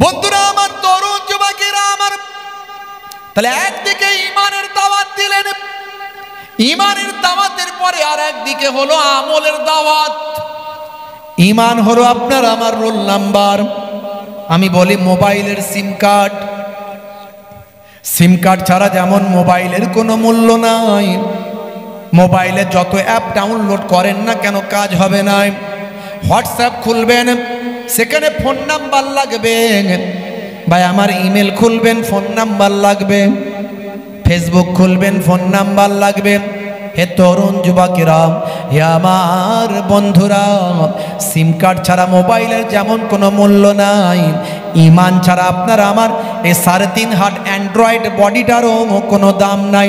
বন্ধুরা আমার, তরুণ যুবকেরা আমার, তাহলে একদিকে ঈমানের দাওয়াত দিলেন, ঈমানের দাওয়াতের পরে আর একদিকে হলো আমলের দাওয়াত। ঈমান হলো আপনার আমার রোল নাম্বার। আমি বলি মোবাইলের সিম কার্ড, সিম কার্ড ছাড়া যেমন মোবাইলের কোনো মূল্য নাই, মোবাইলে যত অ্যাপ ডাউনলোড করেন না কেন কাজ হবে না। হোয়াটসঅ্যাপ খুলবেন, সেখানে ফোন নাম্বার লাগবে, ভাই আমার ইমেল খুলবেন ফোন নাম্বার লাগবে, ফেসবুক খুলবেন ফোন নাম্বার লাগবে। হে তরুণ যুবকেরা, হে আমার বন্ধুরা, সিম কার্ড ছাড়া মোবাইলের যেমন কোনো মূল্য নাই, ঈমান ছাড়া আপনার আমার এই 3.5 হাত অ্যান্ড্রয়েড বডিটারও কোনো দাম নাই।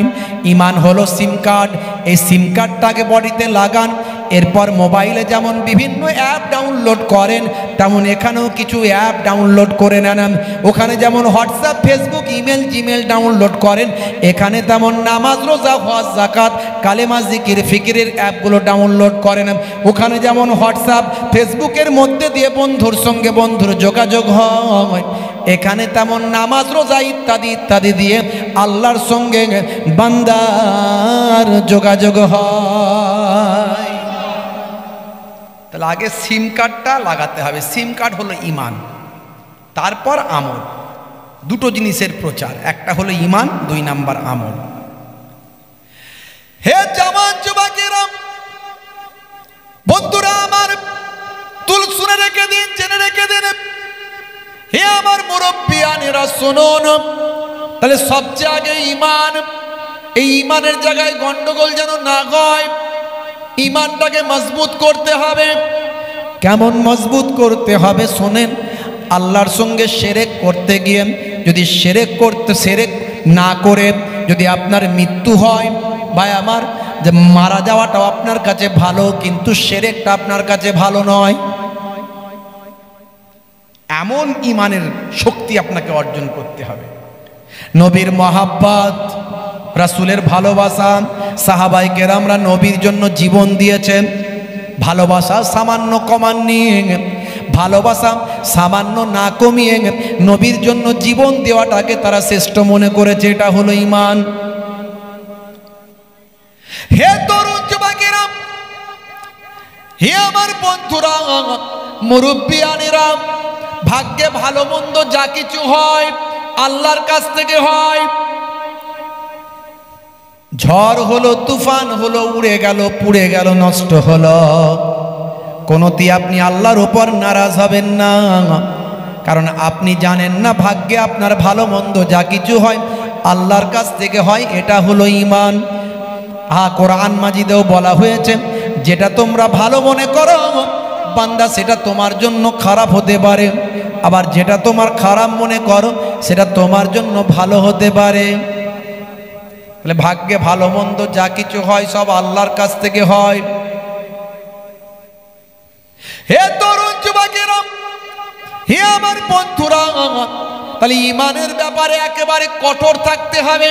ঈমান হলো সিম কার্ড, এই সিম কার্ডটাকে বডিতে লাগান, এরপর মোবাইলে যেমন বিভিন্ন অ্যাপ ডাউনলোড করেন তেমন এখানেও কিছু অ্যাপ ডাউনলোড করে নেন। ওখানে যেমন WhatsApp, Facebook, email, Gmail download করেন, এখানে তেমন নামাজ, রোজা, হজ, যাকাত, কালেমা, জিকির, ফিকিরের অ্যাপগুলো ডাউনলোড করেন। ওখানে যেমন হোয়াটসঅ্যাপ, ফেসবুকের মধ্যে দিয়ে বন্ধুর সঙ্গে বন্ধুর যোগাযোগ হয়, এখানে তেমন নামাজ, রোজা ইত্যাদি ইত্যাদি দিয়ে আল্লাহর সঙ্গে বান্দার যোগাযোগ হয়। তাহলে আগে সিম কার্ডটা লাগাতে হবে। সিম কার্ড হলো ঈমান, তারপর আমল। দুটো জিনিসের প্রচার, একটা হলো ঈমান, 2 নাম্বার আমল। হে জওয়ান যুবকেরা, বন্ধুরা আমার, শুনে রেখে দিন, জেনে রেখে দিন। হে আমার মুরব্বিয়ানেরা শুনুন, তাহলে সবচেয়ে আগে ঈমান। এই ঈমানের জায়গায় গন্ডগোল যেন না হয়, ঈমানটাকে মজবুত করতে হবে। কেমন মজবুত করতে হবে শোনেন। আল্লাহর সঙ্গে শিরক করতে গিয়ে যদি শিরক না করে যদি আপনার মৃত্যু হয়, ভাই আমার, যে মারা যাওয়াটাও আপনার কাছে ভালো, কিন্তু শিরকটা আপনার কাছে ভালো নয়। এমন ঈমানের শক্তি আপনাকে অর্জন করতে হবে। নবীর মহাব্বত, রাসূলের ভালোবাসা, সাহাবায়ে কেরামরা নবীর জন্য জীবন দিয়েছেন। ভালোবাসা সামান্য কমাননি, ভালোবাসা সামান্য না কমিয়ে নবীর জন্য জীবন দেওয়াটাকে তারা শ্রেষ্ঠ মনে করেছে। এটা হলো ঈমান। হে তরুণ যুবকেরা, হে আমার বন্ধুরা, মুরব্বিয়ানেরা, ভাগ্যে ভালো মন্দ যা কিছু হয় আল্লাহর কাছ থেকে হয়। ঝড় হলো, তুফান হলো, উড়ে গেল, পুড়ে গেল, নষ্ট হলো, কোনোটি আপনি আল্লাহর উপর নারাজ হবেন না, কারণ আপনি জানেন না ভাগ্যে আপনার ভালো মন্দ যা কিছু হয় আল্লাহর কাছ থেকে হয়। এটা হলো ঈমান। কোরআন মাজিদেও বলা হয়েছে, যেটা তোমরা ভালো মনে করো বান্দা সেটা তোমার জন্য খারাপ হতে পারে, আবার যেটা তোমার খারাপ মনে করো সেটা তোমার জন্য ভালো হতে পারে। তাহলে ভাগ্যে ভালো মন্দ যা কিছু হয় সব আল্লাহর কাছ থেকে হয়। হে তরুণ যুবকেরা, হে আমার বন্ধুরা, তাহলে ঈমানের ব্যাপারে একেবারে কঠোর থাকতে হবে,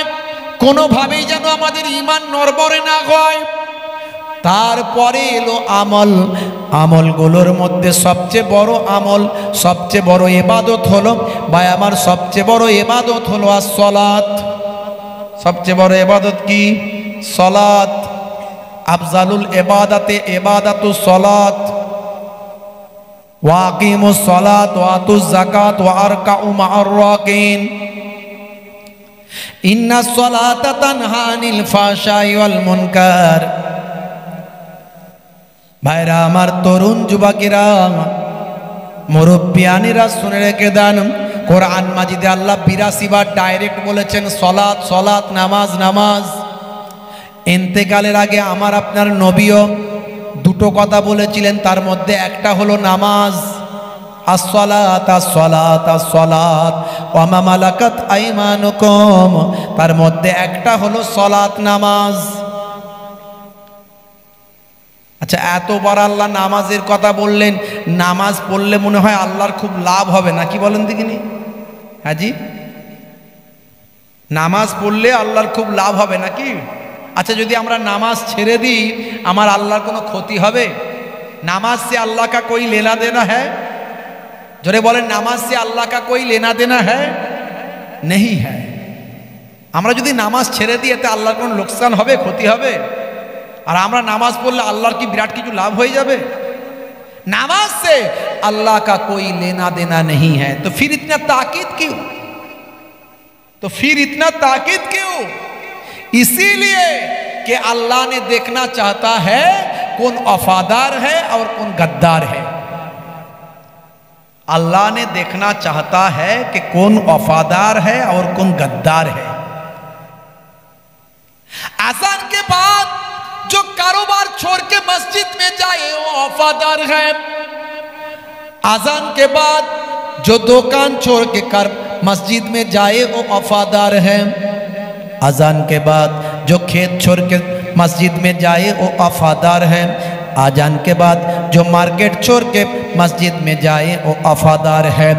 কোনোভাবেই যেন আমাদের ঈমান নড়বড়ে না হয়। তারপরে এলো আমল। আমলগুলোর মধ্যে সবচেয়ে বড় আমল, সবচেয়ে বড় ইবাদত হলো, ভাই আমার, সবচেয়ে বড় ইবাদত হলো as-সালাত। সবচেয়ে বড় ইবাদত কি? সালাত। আফজালুল ইবাদাতে ইবাদাতুস সালাত। ওয়া আকিমুস সালাত ওয়া আতুজ যাকাত ওয়া আরকাউ মা'আর রাকিন। ইন্নাস সালাতা তানহা আনিল ফাহশাই ওয়াল মুনকার। ভাইরা আমার, তরুণ যুবকেরা, মুরব্বিয়ানেরা শুনে রেখে দেন, কোরআন মাজিদে আল্লাহ 82 বার ডাইরেক্ট বলেছেন সলাত, সলাত, নামাজ, নামাজ। ইন্তেকালের আগে আমার আপনার নবীও দুটো কথা বলেছিলেন, তার মধ্যে একটা হলো নামাজ। as-সালাত as-সালাত as-সালাত ওয়া মা মালাকাত আইমানুকুম, তার মধ্যে একটা হলো সলাত, নামাজ। আচ্ছা, এতবার আল্লাহ নামাজের কথা বললেন, নামাজ পড়লে মনে হয় আল্লাহর খুব লাভ হবে নাকি বলেন দেখিনি? হ্যাঁ জি, নামাজ পড়লে আল্লাহর খুব লাভ হবে নাকি? আচ্ছা, যদি আমরা নামাজ ছেড়ে দিই আমার আল্লাহর কোনো ক্ষতি হবে? নামাজ সে আল্লাহ কা কোই লেনা দেনা হ্যায়? जोरे बोले नामाज से अल्लाह का कोई लेना देना है नहीं है। আমরা যদি নামাজ ছেড়ে দিই এতে আল্লাহর কোনো লোকসান হবে, ক্ষতি হবে? আর আমরা নামাজ পড়লে আল্লাহর কি বিরাট কিছু লাভ হয়ে যাবে? नमाज से अल्लाह का कोई लेना देना नहीं है, तो फिर इतना ताकीद क्यों? तो फिर इतना ताकीद क्यों? इसीलिए कि अल्लाह ने देखना चाहता है कौन वफादार है और कौन गद्दार है। अल्लाह ने देखना चाहता है कि कौन वफादार है और कौन गद्दार है। अज़ान के बाद जो कारोबार छोड़ के मस्जिद में जाए वो वफादार है। अज़ान के बाद जो दुकान छोड़ के कर मस्जिद में जाए वो वफादार है। अज़ान के बाद जो खेत छोड़ के मस्जिद में जाए वो वफादार है। अज़ान के बाद जो मार्केट छोड़ के मस्जिद में जाए वो वफादार है।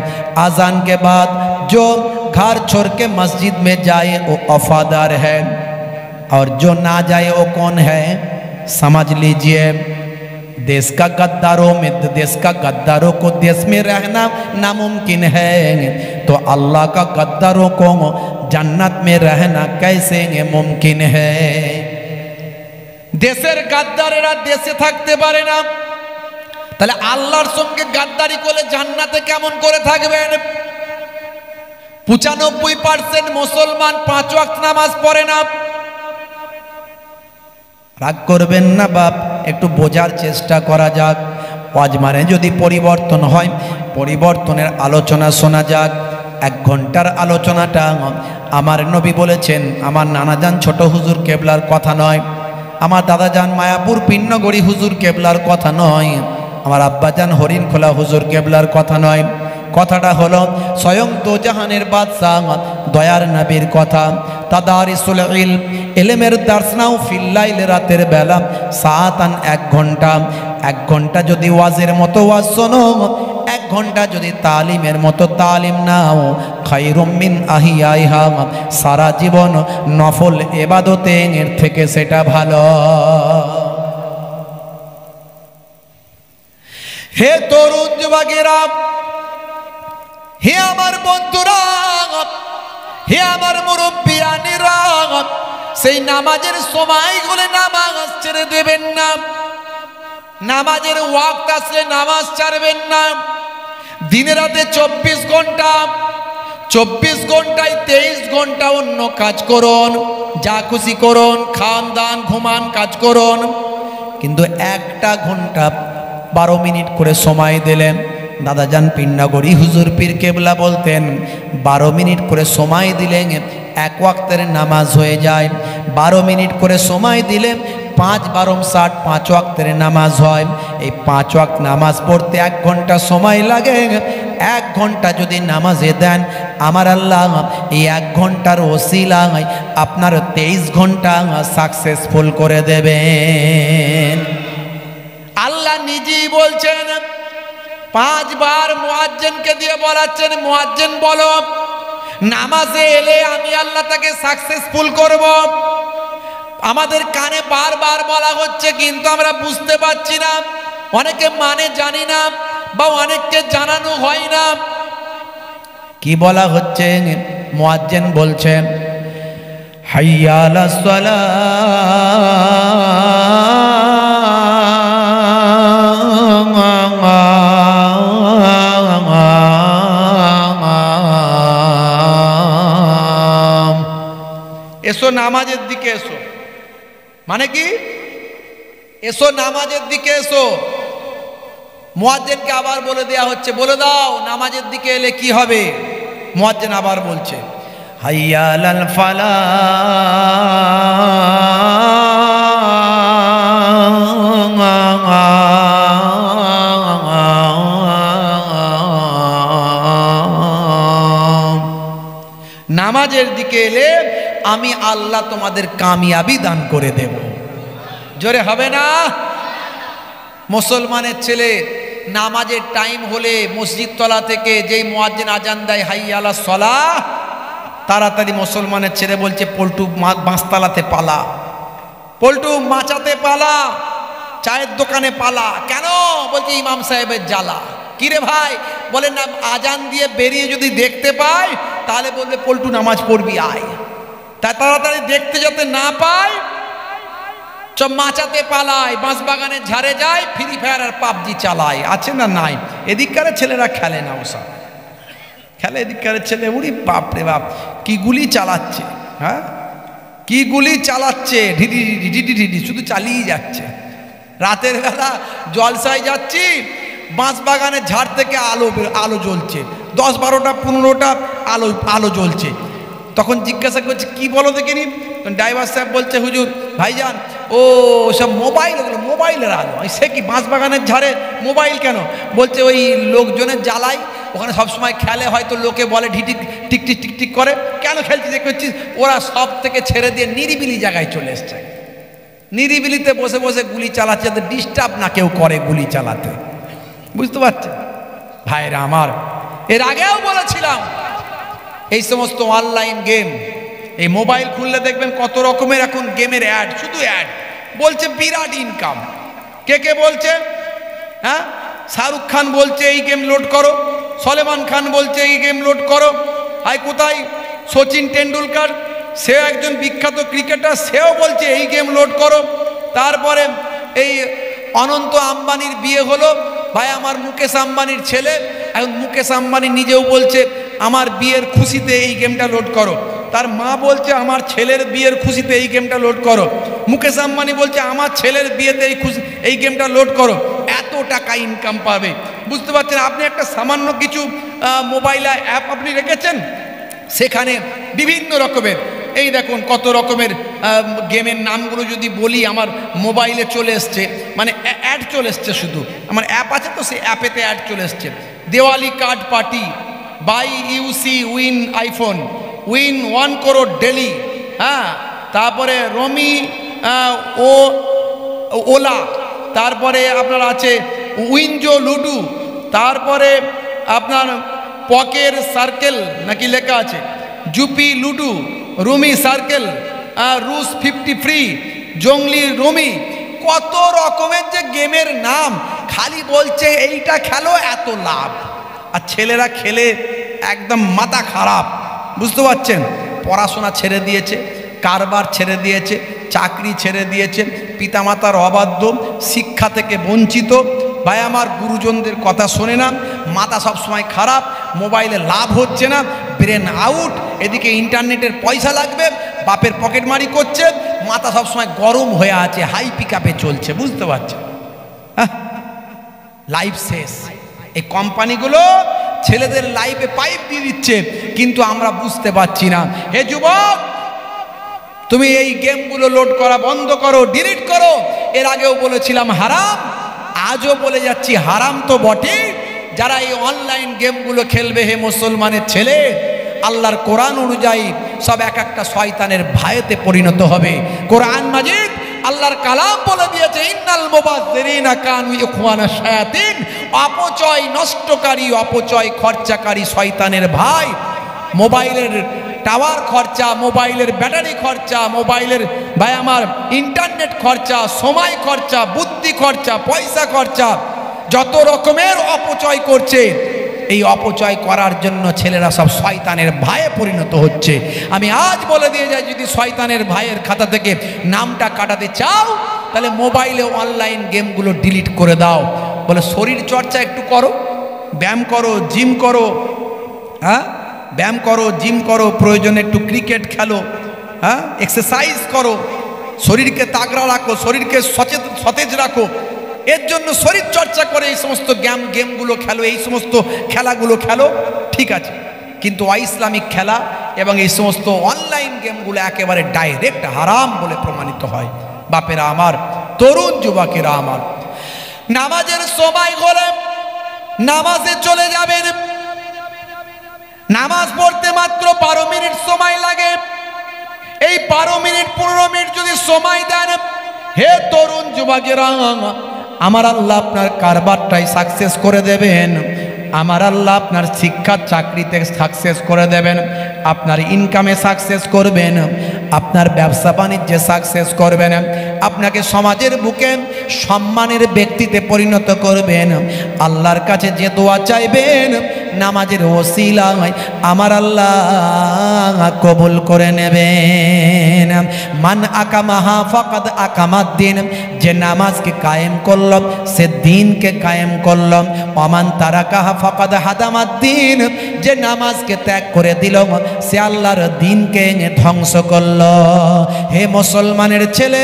अज़ान के बाद जो घर छोड़ के मस्जिद में जाए वो वफादार है। और जो ना जाए वो कौन है? समझ लीजिए, देश का गद्दारों में, देश का गद्दारों को देश में रहना नामुमकिन है, तो अल्लाह का गद्दारों को जन्नत में रहना कैसे मुमकिन है? देशेर गद्दारेरा देशे থাকতে পারে না, তাহলে আল্লাহর সঙ্গে গাদ্দারি করলে জান্নাতে কেমন করে থাকবেন? 95% মুসলমান 5 ওয়াক্ত নামাজ পড়ে না। রাগ করবেন না বাপ, একটু বোঝার চেষ্টা করা যাক। ওয়াজ মানে যদি পরিবর্তন হয়, পরিবর্তনের আলোচনা শোনা যাক। 1 ঘন্টার আলোচনাটা আমার নবী বলেছেন, আমার নানাজান ছোট হুজুর কেবলার কথা নয়, আমার দাদাজান মায়াপুর পিন্নগড়ি হুজুর কেবলার কথা নয়, আমার আব্বাজান হরিণখোলা হুজুর কেবলার কথা নয়। কথাটা হলো স্বয়ং দোজাহানের বাদশাহ দয়ার নবীর কথা। তাদারিসুল ইলম, ইলমের দার্স নাও ফিল্লাইল, রাতের বেলা সাআতান 1 ঘন্টা। 1 ঘন্টা যদি ওয়াজের মতো ওয়াজ শোনো, 1 ঘন্টা যদি তালিমের মতো তালিম নাও, খায়রুম মিন আহিয়াইহা, সারা জীবন নফল ইবাদতের থেকে সেটা ভালো। হে তরুণ যুবকেরা, হে আমার বন্ধুরা, হে আমার মুরব্বিয়ানেরা, সেই নামাজের সময় হলে নামাজ ছেড়ে দেবেন না। নামাজের ওয়াক্ত আসলে নামাজ ছাড়বেন না। দিনে রাতে 24 ঘন্টা, 24 ঘন্টায় 23 ঘন্টা অন্য কাজ করুন, যা খুশি করুন, খান দান ঘুমান কাজ করুন, কিন্তু 1টা ঘন্টা 12 মিনিট করে সময় দিলেন। দাদাজান পিন্নাগড়ি হুজুর পীর কেবলা বলতেন 12 মিনিট করে সময় দিলেন 1 ওয়াক্তের নামাজ হয়ে যায়। 12 মিনিট করে সময় দিলে 5 12 60 5 ওয়াক্তের নামাজ হয়। এই 5 ওয়াক্ত নামাজ পড়তে 1 ঘন্টা সময় লাগে। 1 ঘন্টা যদি নামাজে দেন, আমার আল্লাহ এই 1 ঘন্টার ওসিলায় আপনার 23 ঘন্টা সাকসেসফুল করে দেবেন। আল্লাহ নিজেই বলছেন, 5 বার মুয়াজ্জিনকে দিয়ে বলাচ্ছেন, মুয়াজ্জিন বলো নামাজে এলে আমি আল্লাহ তাকে সাকসেসফুল করব। আমাদের কানে বারবার বলা হচ্ছে, কিন্তু আমরা বুঝতে পারছি না, অনেকে মানে জানি না, বা অনেককে জানানো হয় না। কি বলা হচ্ছে? মুয়াজ্জিন বলছেন হাইয়া আলাস সালাহ, এসো নামাজের দিকে এসো। মানে কি? এসো নামাজের দিকে এসো। মুয়াজ্জিনকে আবার বলে দেয়া হচ্ছে, বলে দাও নামাজের দিকে এলে কি হবে। মুয়াজ্জিন আবার বলছে হাইয়া আলাল ফালাহ, নামাজের দিকে এলে আমি আল্লাহ তোমাদের কামিয়াবি দান করে দেব। জোরে হবে না? মুসলমানের ছেলে নামাজের টাইম হলে মসজিদ তলা থেকে যেই মুয়াজ্জিন আজান দেয় হাইয়া আলাস সালাহ, তাড়াতাড়ি মুসলমানের ছেলে বলছে পল্টু বাঁশতলাতে পালা, পল্টু মাচাতে পালা, চায়ের দোকানে পালা। কেন? বলছে ইমাম সাহেবের জ্বালা। কিরে ভাই, বলে না আজান দিয়ে বেরিয়ে যদি দেখতে পাই তাহলে বলবে পল্টু নামাজ পড়বি আয়। তা তাড়াতাড়ি দেখতে যাতে না পায় সব মাচাতে পালায়, বাঁশবাগানের ঝাড়ে যায়, ফ্রি ফায়ার আর পাবজি চালায়। আছে না নাই? এদিককারের ছেলেরা খেলে না, ওসব খেলে এদিককারের ছেলে। উড়ি বাপরে বাপ, কি গুলি চালাচ্ছে, হ্যাঁ কি গুলি চালাচ্ছে, ঢিডি ঢিডি ঢিডি ঢিডি শুধু চালিয়ে যাচ্ছে। রাতের বেলা জলসায় যাচ্ছি, বাঁশবাগানের ঝাড় থেকে আলো জ্বলছে, 10-12টা 15টা আলো জ্বলছে। তখন জিজ্ঞাসা করছে কি বলো দেখিনি? ড্রাইভার সাহেব বলছে হুজুর ভাইজান ও সব মোবাইল, ওগুলো মোবাইলের আলো। সে কি বাঁশবাগানের ঝাড়ে মোবাইল কেন? বলছে ওই লোকজনের জ্বালাই, ওখানে সবসময় খেলে, হয়তো লোকে বলে ঢিটিক টিকটিক টিকটিক করে, কেন খেলছিস যে করছিস? ওরা সব থেকে ছেড়ে দিয়ে নিরিবিলি জায়গায় চলে এসছে, নিরিবিলিতে বসে বসে গুলি চালাচ্ছে, যাতে ডিস্টার্ব না কেউ করে গুলি চালাতে। বুঝতে পারছেন ভাইরা আমার? এর আগেও বলেছিলাম এই সমস্ত অনলাইন গেম, এই মোবাইল খুললে দেখবেন কত রকমের এখন গেমের অ্যাড, শুধু অ্যাড। বলছে বিরাট ইনকাম। কে কে বলছে? হ্যাঁ, শাহরুখ খান বলছে এই গেম লোড করো, সলমান খান বলছে এই গেম লোড করো। আর কোথায় সচিন টেন্ডুলকার, সেও একজন বিখ্যাত ক্রিকেটার, সেও বলছে এই গেম লোড করো। তারপরে এই অনন্ত আম্বানির বিয়ে হলো, ভাই আমার মুকেশ আম্বানির ছেলে, এখন মুকেশ আম্বানি নিজেও বলছে আমার বিয়ের খুশিতে এই গেমটা লোড করো। তার মা বলছে আমার ছেলের বিয়ের খুশিতে এই গেমটা লোড করো। মুকেশ আম্বানি বলছে আমার ছেলের বিয়েতে এই গেমটা লোড করো। এত টাকা ইনকাম পাবে, বুঝতে পারছেন? আপনি একটা সামান্য কিছু মোবাইল অ্যাপ আপনি রেখেছেন, সেখানে বিভিন্ন রকমের, এই দেখুন কত রকমের গেমের নামগুলো যদি বলি আমার মোবাইলে চলে এসছে, মানে অ্যাড চলে এসছে। শুধু আমার অ্যাপ আছে তো, সেই অ্যাপেতে অ্যাড চলে এসছে। Diwali card party, buy UC win iPhone, win 1 crore daily, হ্যাঁ, তারপরে রমি ও ওলা, তারপরে আপনার আছে উইনজো লুডু, তারপরে আপনার পকের সার্কেল নাকি লেখা আছে, জুপি লুডু, রুমি সার্কেল, রুস 50 ফ্রি, জঙ্গলি রুমি, কত রকমের যে গেমের নাম। খালি বলছে এইটা খেলো এত লাভ, আর ছেলেরা খেলে একদম মাথা খারাপ। বুঝতে পারছেন? পড়াশোনা ছেড়ে দিয়েছে, কারবার ছেড়ে দিয়েছে, চাকরি ছেড়ে দিয়েছে, পিতামাতার অবাধ্য, শিক্ষা থেকে বঞ্চিত। ভাই আমার গুরুজনদের কথা শোনে না, মাথা সবসময় খারাপ, মোবাইলে লাভ হচ্ছে না, ব্রেন আউট, এদিকে ইন্টারনেটের পয়সা লাগবে, বাপের পকেটমারি করছে, মাথা সবসময় গরম হয়ে আছে, হাই পিকআপে চলছে। বুঝতে পারছেন? হ্যাঁ, লাইফ শেষ। এই কোম্পানিগুলো ছেলেদের লাইফে পাইপ দিয়ে দিচ্ছে, কিন্তু আমরা বুঝতে পারছি না। হে যুবক, তুমি এই গেমগুলো লোড করা বন্ধ করো, ডিলিট করো। এর আগেও বলেছিলাম হারাম, আজও বলে যাচ্ছি হারাম তো বটে। যারা এই অনলাইন গেমগুলো খেলবে, হে মুসলমানের ছেলে, আল্লাহর কোরআন অনুযায়ী সব এক একটা শয়তানের ভাইতে পরিণত হবে। কোরআন মাজিদ আল্লাহর কালাম বলে দিয়েছে, ইন্নাল মুবাযযিরিনা কানু ইখওয়ানা শায়াতিন, অপচয় নষ্টকারী, অপচয় খরচাকারী শয়তানের ভাই। মোবাইলের টাওয়ার খরচা, মোবাইলের ব্যাটারি খরচা, মোবাইলের ভাই আমার ইন্টারনেট খরচা, সময় খরচা, বুদ্ধি খরচা, পয়সা খরচা, যত রকমের অপচয় করছে। এই অপচয় করার জন্য ছেলেরা সব শয়তানের ভাইয়ে পরিণত হচ্ছে। আমি আজ বলে দিয়ে যাই, যদি শয়তানের ভাইয়ের খাতা থেকে নামটা কাটাতে চাও, তাহলে মোবাইলে অনলাইন গেমগুলো ডিলিট করে দাও। বলে শরীর চর্চা একটু করো, ব্যায়াম করো, জিম করো, হ্যাঁ ব্যায়াম করো, জিম করো, প্রয়োজনে একটু ক্রিকেট খেলো, হ্যাঁ এক্সারসাইজ করো, শরীরকে তাগড়া রাখো, শরীরকে সতেজ রাখো। এর জন্য শরীর চর্চা করে এই সমস্ত গেমগুলো খেলো, এই সমস্ত খেলাগুলো খেলো, ঠিক আছে। কিন্তু অইসলামিক খেলা এবং এই সমস্ত অনলাইন গেমগুলো একেবারে ডাইরেক্ট হারাম বলে প্রমাণিত হয়। বাপেরা আমার, তরুণ যুবকেরা আমার, নামাজের সময় হলে নামাজে চলে যাবেন। নামাজ পড়তে মাত্র 12 মিনিট সময় লাগে। এই 12 মিনিট 15 মিনিট যদি সময় দেন, হে তরুণ যুবকেরা, আমার আল্লাহ আপনার কারবারটাই সাকসেস করে দেবেন। আমার আল্লাহ আপনার শিক্ষার চাকরিতে সাকসেস করে দেবেন, আপনার ইনকামে সাকসেস করবেন, আপনার ব্যবসা বাণিজ্যে সাকসেস করবেন, আপনাকে সমাজের বুকে সম্মানের ব্যক্তিতে পরিণত করবেন। আল্লাহর কাছে যে দোয়া চাইবেন নামাজের ওসিলায় আমার আল্লাহ কবুল করে নেবেন। মান আকামাহা ফাকাদ আকামাদ্দিন, যে নামাজকে কায়েম করলাম সে দিনকে কায়েম করলাম। ওমান তারাকাহা ফাকাদ হাদামাদ্দিন, যে নামাজকে ত্যাগ করে দিল সে আল্লাহর দিনকে ধ্বংস করল। হে মুসলমানের ছেলে,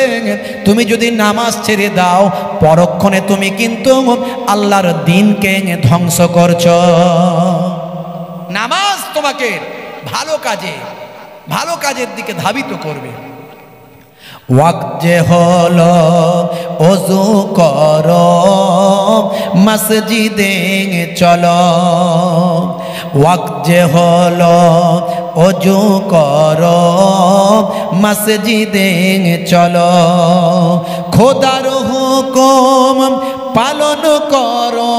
তুমি যদি নামাজ ছেড়ে দাও পরক্ষণে তুমি কিন্তু আল্লাহর দিনকে ধ্বংস করছো। নামাজ তোমাকে ভালো কাজের দিকে ধাবিত করবে। ওয়াক্ত যে হলো ওযু করো মসজিদে চলো, ওয়াক্ত যে হলো ওযু করো মসজিদে চলো, খোদার হুকুম পালন করো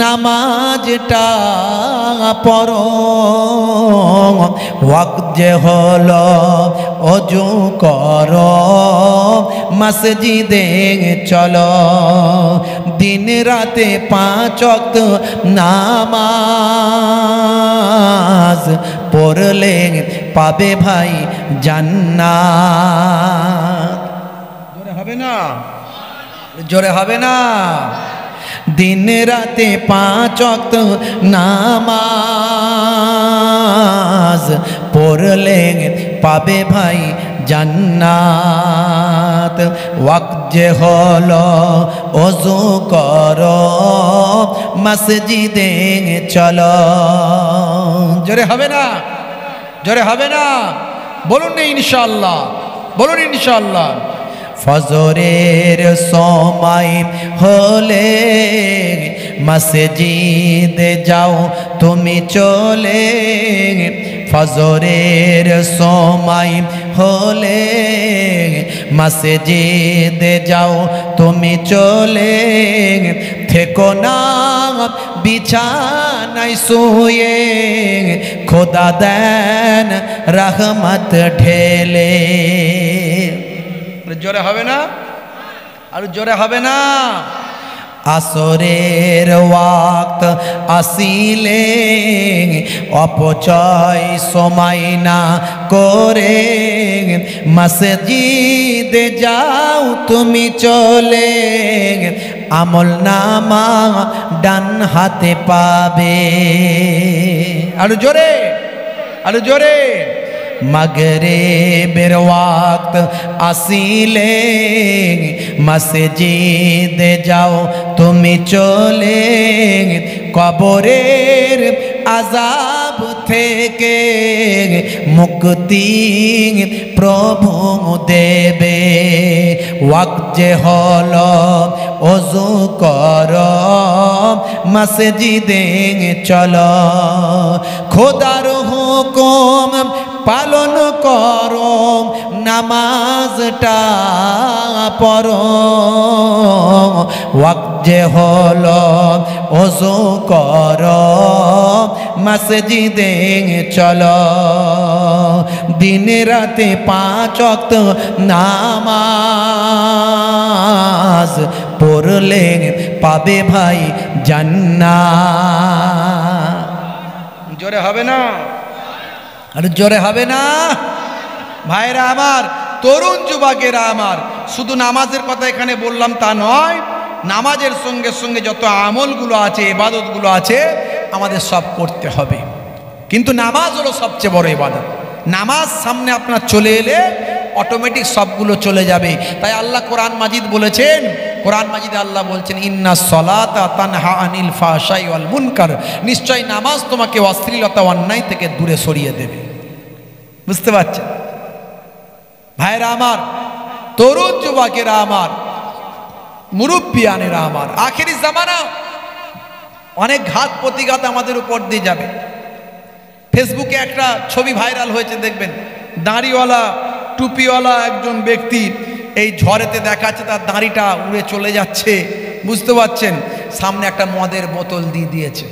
নামাজটা পড়ো। ওয়াক্ত যে হলো ওযু করো মসজিদে চলো, দিন রাতে 5 ওয়াক্ত নামাজ পড়লে পাবে ভাই জান্নাত। জোরে হবে না? জোরে হবে না? দিন রাতে 5 ওয়াক্ত নামাজ পড়লে পাবে ভাই জান্নাত। ওয়াক্ত যে হলো ওযু করো মসজিদে চলো। জোরে হবে না? জোরে হবে না? বলুন না ইনশাআল্লাহ, বলুন ইনশাআল্লাহ। ফজরের সময় হলে মসজিদে যাও তুমি চলে, ফজরের সময় হলে মসজিদে যাও তুমি চলে, থেকো না বিছানায় শুয়ে খোদা দেন রহমত ঢেলে। জোরে হবে না? আর জোরে হবে না? আসরের ওয়াক্ত আসিলে অপচয় সময় না করে মসজিদে যাও তুমি চলে, আমল নামা ডান হাতে পাবে। আর জোরে, আর জোরে। মাগরিবের ওয়াক্ত আসিলে মসজিদে যাও তুমি চলে, কবরের আযাব থেকে মুক্তি প্রভু দেবে। ওয়াক্ত যে হলো ওযু করো মসজিদে চলো, খোদার হুকুম পালন করো নামাজটা পড়ো। ওয়াক্ত যে হলো ওযু করো মসজিদে চলো, দিন রাতে 5 ওয়াক্ত নামাজ পড়লে পাবে ভাই জান্নাত। জোরে হবে না? আর জোরে হবে না? ভাইরা আমার, তরুণ যুবকেরা আমার, শুধু নামাজের কথা এখানে বললাম তা নয়, নামাজের সঙ্গে সঙ্গে যত আমলগুলো আছে, ইবাদতগুলো আছে আমাদের সব করতে হবে। কিন্তু নামাজ হলো সবচেয়ে বড় ইবাদত। নামাজ সামনে আপনার চলে এলে অটোমেটিক সবগুলো চলে যাবে। তাই আল্লাহ কোরআন মাজিদ বলেছেন, কোরআন মাজিদে আল্লাহ বলছেন ইন্না সলাতা তানহা আনিল ফাহশাই ওয়াল মুনকার, নিশ্চয় নামাজ তোমাকে অশ্লীলতা অন্যায় থেকে দূরে সরিয়ে দেবে। বুঝতে পারছেন ভাইরা আমার, তরুণ যুবকেরা আমার, মুরব্বিয়ানেরা আমার, আখেরি জামানা অনেক ঘাত প্রতিঘাত আমাদের উপর দিয়ে যাবে। ফেসবুকে একটা ছবি ভাইরাল হয়েছে, দেখবেন দাড়িওয়ালা টুপিওয়ালা একজন ব্যক্তি এই ঝড়েতে দেখাচ্ছে তার দাড়িটা উড়ে চলে যাচ্ছে। বুঝতে পারছেন, সামনে একটা মদের বোতল দিয়ে দিয়েছে।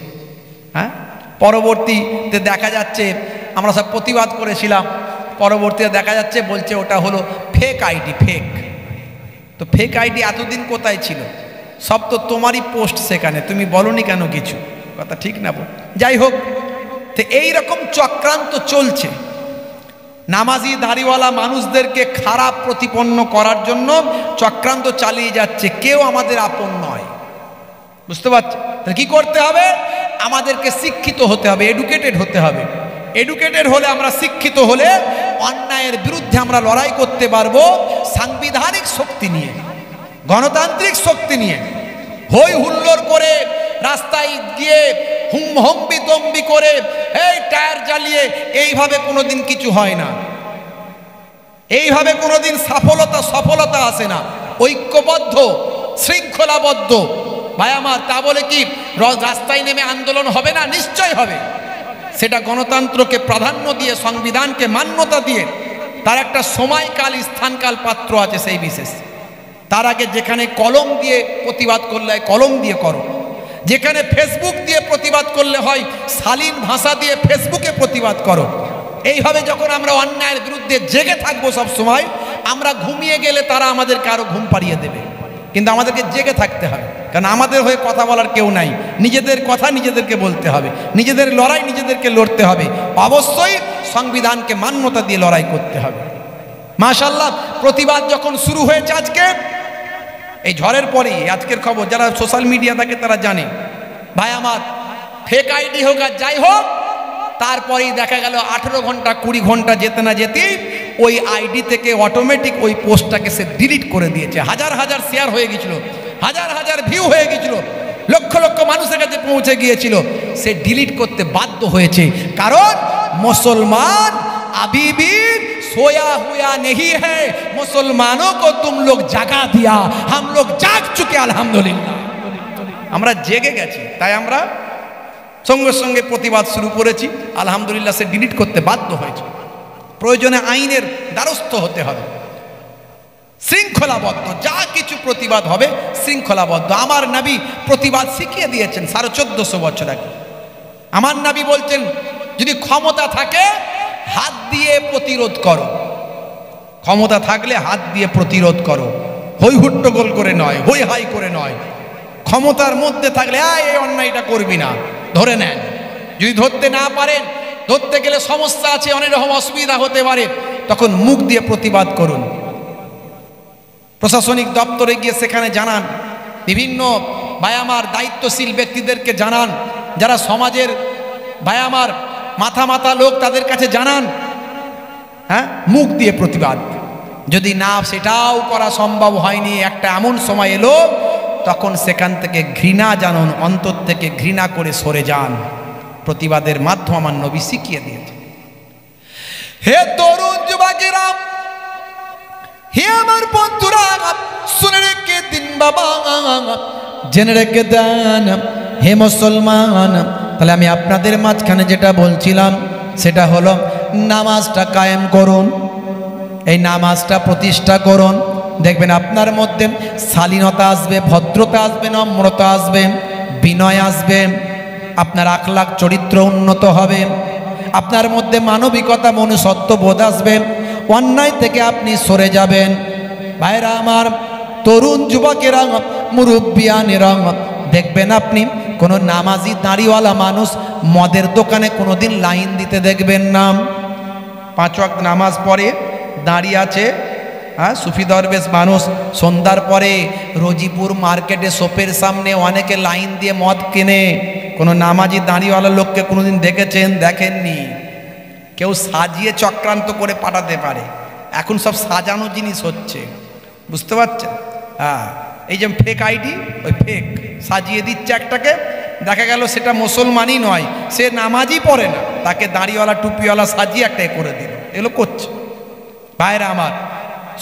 হ্যাঁ, পরবর্তীতে দেখা যাচ্ছে, আমরা সব প্রতিবাদ করেছিলাম, পরবর্তীতে দেখা যাচ্ছে বলছে ওটা হলো ফেক আইডি, ফেক। তো ফেক আইডি এতদিন কোথায় ছিল? সব তো তোমারই পোস্ট সেখানে, তুমি বলনি কেন কিছু? কথা ঠিক না বল? যাই হোক, তো এইরকম চক্রান্ত চলছে। নামাজি দাড়িওয়ালা মানুষদেরকে খারাপ প্রতিপন্ন করার জন্য চক্রান্ত চালিয়ে যাচ্ছে। কেউ আমাদের আপন নয়, বুঝতে পারছে? তাহলে কি করতে হবে? আমাদেরকে শিক্ষিত হতে হবে, এডুকেটেড হতে হবে। এডুকেটেড হলে, আমরা শিক্ষিত হলে অন্যায়ের বিরুদ্ধে আমরা লড়াই করতে পারবো সাংবিধানিক শক্তি নিয়ে, গণতান্ত্রিক শক্তি নিয়ে। হই হুল্লোড় করে রাস্তায় গিয়ে হম্বি তম্বি করে এই টায়ার জ্বালিয়ে এইভাবে কোনোদিন কিছু হয় না, এইভাবে কোনোদিন সফলতা আসে না। ঐক্যবদ্ধ, শৃঙ্খলাবদ্ধ ভাই আমার, তা বলে কি রাস্তায় নেমে আন্দোলন হবে না? নিশ্চয় হবে। সেটা গণতন্ত্রকে প্রাধান্য দিয়ে, সংবিধানকে মান্যতা দিয়ে, তার একটা সময়কাল, স্থানকাল, পাত্র আছে সেই বিশেষ। তার আগে যেখানে কলম দিয়ে প্রতিবাদ করলে হয় কলম দিয়ে করো, যেখানে ফেসবুক দিয়ে প্রতিবাদ করলে হয় শালীন ভাষা দিয়ে ফেসবুকে প্রতিবাদ করো। এইভাবে যখন আমরা অন্যায়ের বিরুদ্ধে জেগে থাকবো সব সময়, আমরা ঘুমিয়ে গেলে তারা আমাদেরকে আরো ঘুম পাড়িয়ে দেবে। কিন্তু আমাদেরকে জেগে থাকতে হবে, কারণ আমাদের হয়ে কথা বলার কেউ নাই। নিজেদের কথা নিজেদেরকে বলতে হবে, নিজেদের লড়াই নিজেদেরকে লড়তে হবে। অবশ্যই সংবিধানকে মান্যতা দিয়ে লড়াই করতে হবে। মাশাআল্লাহ, প্রতিবাদ যখন শুরু হয়েছে আজকে, এই ঝড়ের পরেই আজকের খবর, যারা সোশ্যাল মিডিয়া থাকে তারা জানে। ভাই আমার, ফেক আইডি হোক আর যাই হোক, তারপরেই দেখা গেল 18 ঘন্টা 20 ঘন্টা যেতে না যেতেই ওই আইডি থেকে অটোমেটিক ওই পোস্টটাকে সে ডিলিট করে দিয়েছে। হাজার হাজার শেয়ার হয়ে গেছিল, হাজার হাজার ভিউ হয়ে গেছিল, লক্ষ লক্ষ মানুষের কাছে পৌঁছে গিয়েছিল। সে ডিলিট করতে বাধ্য হয়েছে, কারণ মুসলমান अभी भी सोया हुआ नहीं है, मुसलमानों को तुम लोग जगा दिया, हम लोग जाग चुके अल्हम्दुलिल्लाह। আমরা জেগে গেছি, তাই আমরা সঙ্গে সঙ্গে প্রতিবাদ শুরু করেছি। আলহামদুলিল্লাহ, সে ডিলিট করতে বাধ্য হয়েছে। প্রয়োজনে আইনের দ্বারস্থ হতে হবে, শৃঙ্খলাবদ্ধ। যা কিছু প্রতিবাদ হবে শৃঙ্খলাবদ্ধ। আমার নবী প্রতিবাদ শিখিয়ে দিয়েছেন 1450 বছর আগে। আমার নবী বলছেন, যদি ক্ষমতা থাকে হাত দিয়ে প্রতিরোধ করো, ক্ষমতা থাকলে হাত দিয়ে প্রতিরোধ করো, হই হুট্টগোল করে নয়, হই হাই করে নয়। ক্ষমতার মধ্যে থাকলে এই অন্যায়টা করবি না, ধরে নেন। যদি ধরতে না পারেন, ধরতে গেলে সমস্যা আছে, অনেক রকম অসুবিধা হতে পারে, তখন মুখ দিয়ে প্রতিবাদ করুন। প্রশাসনিক দপ্তরে গিয়ে সেখানে জানান, বিভিন্ন ভাই আমার দায়িত্বশীল ব্যক্তিদেরকে জানান, যারা সমাজের ভাই আমার মাথা লোক, তাদের কাছে জানান। হ্যাঁ, মুখ দিয়ে প্রতিবাদ। যদি না সেটাও করা সম্ভব হয়নি, একটা এমন সময় এলো তখন সেখান থেকে ঘৃণা জানুন, অন্তর থেকে ঘৃণা করে সরে যান। প্রতিবাদের মাধ্যম আমার নবী শিখিয়ে দিয়েছে। হে তরুণ যুবকেরা, হে আমার বন্ধুরা, শুনে রেখে দিন বাবা, জেনে রেখে দেন হে মুসলমান। তাহলে আমি আপনাদের মাঝখানে যেটা বলছিলাম সেটা হলো, নামাজটা কায়েম করুন, এই নামাজটা প্রতিষ্ঠা করুন। দেখবেন আপনার মধ্যে শালীনতা আসবে, ভদ্রতা আসবে, নম্রতা আসবে, বিনয় আসবে, আপনার আখলাক চরিত্র উন্নত হবে, আপনার মধ্যে মানবিকতা মনুষ্যত্ব বোধ আসবে, অন্যায় থেকে আপনি সরে যাবেন। ভাইরা আমার, তরুণ যুবকেরা, মুরব্বিয়ানেরা, দেখবেন আপনি কোনো নামাজি দাড়িওয়ালা মানুষ মদের দোকানে কোনোদিন লাইন দিতে দেখবেন না। 5 ওয়াক্ত নামাজ পড়ে দাঁড়িয়ে আছে, হ্যাঁ, সুফি দরবেশ মানুষ। সন্ধ্যার পরে রোজিপুর মার্কেটে শপের সামনে অনেকে লাইন দিয়ে মদ কেনে। কোনো নামাজি দাঁড়িওয়ালা লোককে কোনোদিন দেখেছেন? দেখেননি। কেউ সাজিয়ে চক্রান্ত করে পাঠাতে পারে। এখন সব সাজানো জিনিস হচ্ছে, বুঝতে পারছেন? হ্যাঁ, এই যে ফেক আইডি, ওই ফেক সাজিয়ে দিচ্ছে একটাকে, দেখা গেল সেটা মুসলমানই নয়, সে নামাজই পড়ে না, তাকে দাড়িওয়ালা টুপিওয়ালা সাজিয়ে একটাই করে দিল। এগুলো করছে। ভাইরা আমার,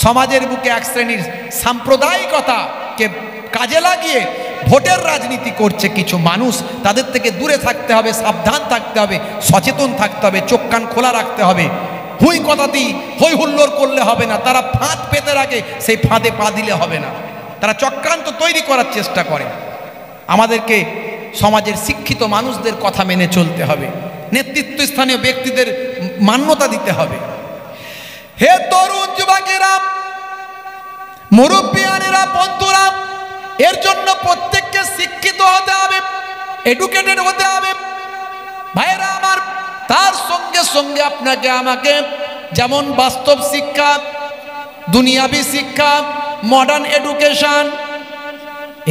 সমাজের বুকে এক শ্রেণীর সাম্প্রদায়িকতাকে কাজে লাগিয়ে ভোটের রাজনীতি করছে কিছু মানুষ। তাদের থেকে দূরে থাকতে হবে, সাবধান থাকতে হবে, সচেতন থাকতে হবে, চোখ কান খোলা রাখতে হবে। হুই কথাতেই হই হুল্লোড় করলে হবে না। তারা ফাঁদ পেতে রাখে, সেই ফাঁদে পা দিলে হবে না। তারা চক্রান্ত তৈরি করার চেষ্টা করে। আমাদেরকে সমাজের শিক্ষিত মানুষদের কথা মেনে চলতে হবে, নেতৃত্ব স্থানীয় ব্যক্তিদের মান্যতা দিতে হবে। হে তরুণ যুবকেরা, মুরব্বিয়ানেরা, বন্ধুরা, এর জন্য প্রত্যেককে শিক্ষিত হতে হবে, এডুকেটেড হতে হবে ভাইরা আমার। তার সঙ্গে সঙ্গে আপনাকে আমাকে যেমন বাস্তব শিক্ষা, দুনিয়াবি শিক্ষা, মডার্ন এডুকেশন,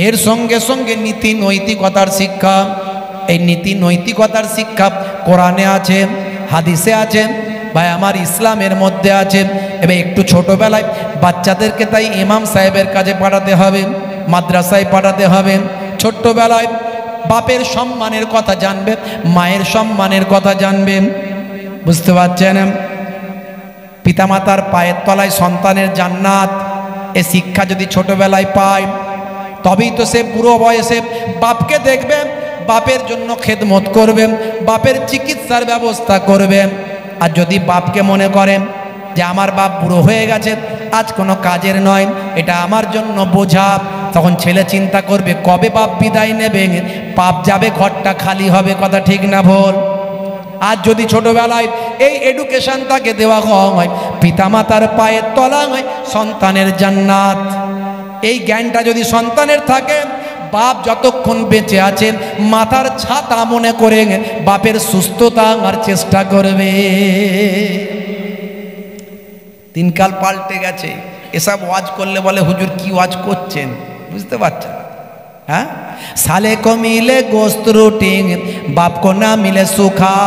এর সঙ্গে সঙ্গে নীতি নৈতিকতার শিক্ষা। এই নীতি নৈতিকতার শিক্ষা কোরআনে আছে, হাদিসে আছে ভাই আমার, ইসলামের মধ্যে আছে। এবার একটু ছোটবেলায় বাচ্চাদেরকে তাই ইমাম সাহেবের কাছে পাঠাতে হবে, মাদ্রাসায় পাঠাতে হবে। ছোট্টবেলায় বাপের সম্মানের কথা জানবে, মায়ের সম্মানের কথা জানবে, বুঝতে পারছেন? পিতামাতার পায়ের তলায় সন্তানের জান্নাত, এ শিক্ষা যদি ছোটবেলায় পায় তবেই তো সে বুড়ো বয়সে বাপকে দেখবে, বাপের জন্য খেদমত করবে, বাপের চিকিৎসার ব্যবস্থা করবে। আর যদি বাপকে মনে করেন যে আমার বাপ বুড়ো হয়ে গেছে, আজ কোনো কাজের নয়, এটা আমার জন্য বোঝা, তখন ছেলে চিন্তা করবে কবে বাপ বিদায় নেবে, বাপ যাবে, ঘরটা খালি হবে। কথা ঠিক না ভুল? আজ যদি ছোটবেলায় এই এডুকেশন তাকে দেওয়া হয়, পিতামাতার পায়ের তলা হয় সন্তানের জান্নাত, এই জ্ঞানটা যদি সন্তানের থাকে, বাপ যতক্ষণ বেঁচে আছেন মাথার ছাতা মনে করে বাপের সুস্থতা আর চেষ্টা করবে। দিনকাল পাল্টে গেছে, এসব ওয়াজ করলে বলে হুজুর কি ওয়াজ করছেন, বুঝতে পারছেন? হ্যাঁ, সালে কো মিলে গোস্ত রুটি, বাপ কো না মিলে সুখা।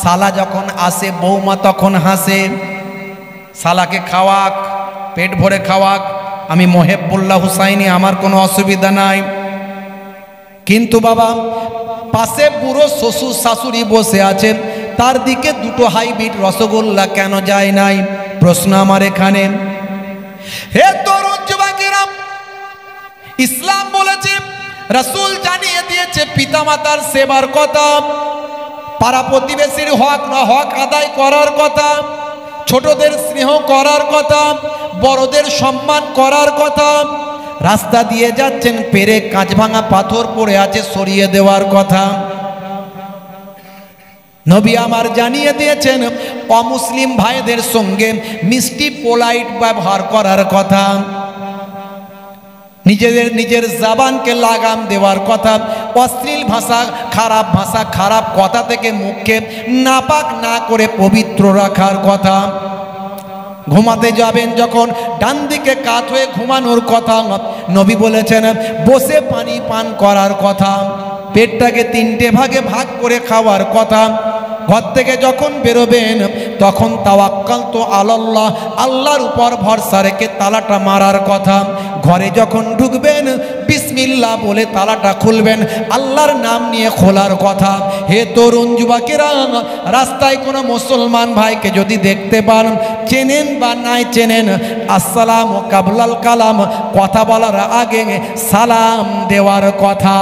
সালা যখন আসে বৌমা তখন হাসে, সালাকে খাওয়াক, পেট ভরে খাওয়াক, আমি মোহেবুল্লাহ হুসাইনি, আমার কোনো অসুবিধা নাই। কিন্তু বাবা পাশে বুড়ো শ্বশুর শাশুড়ি বসে আছেন, তার দিকে দুটো হাইব্রিড রসগোল্লা কেন যায় নাই? প্রশ্ন আমার এখানে। হে তরুণ যুবকেরা, ইসলাম বলেছে, রাসূল জানিয়ে দিয়েছে পিতামাতার সেবার কথা, পাড়া প্রতিবেশীর হক না হক আদায় করার কথা, ছোটদের স্নেহ করার কথা, বড়দের সম্মান করার কথা। রাস্তা দিয়ে যাচ্ছেন, পেরে কাঁচ ভাঙা পাথর পড়ে আছে, সরিয়ে দেওয়ার কথা। নবী আমার জানিয়ে দিয়েছেন অমুসলিম ভাইদের সঙ্গে মিষ্টি পোলাইট ব্যবহার করার কথা, নিজের জবানকে লাগাম দেওয়ার কথা, অশ্লীল ভাষা, খারাপ কথা থেকে মুখকে নাপাক না করে পবিত্র রাখার কথা। ঘুমাতে যাবেন যখন ডান দিকে কাত হয়ে ঘুমানোর কথা। নবী বলেছেন বসে পানি পান করার কথা, পেটটাকে 3টে ভাগে ভাগ করে খাওয়ার কথা। ঘর থেকে যখন বেরোবেন তখন তাওয়াক্কাল তো আল্লাহ, আল্লাহর উপর ভরসা রেখে তালাটা মারার কথা। ঘরে যখন ঢুকবেন বিসমিল্লাহ বলে তালাটা খুলবেন, আল্লাহর নাম নিয়ে খোলার কথা। হে তরুণ যুবকেরা, রাস্তায় কোনো মুসলমান ভাইকে যদি দেখতে পান, চেনেন বা নাই চেনেন, আসসালাম কাবলাল কালাম, কথা বলার আগে সালাম দেওয়ার কথা।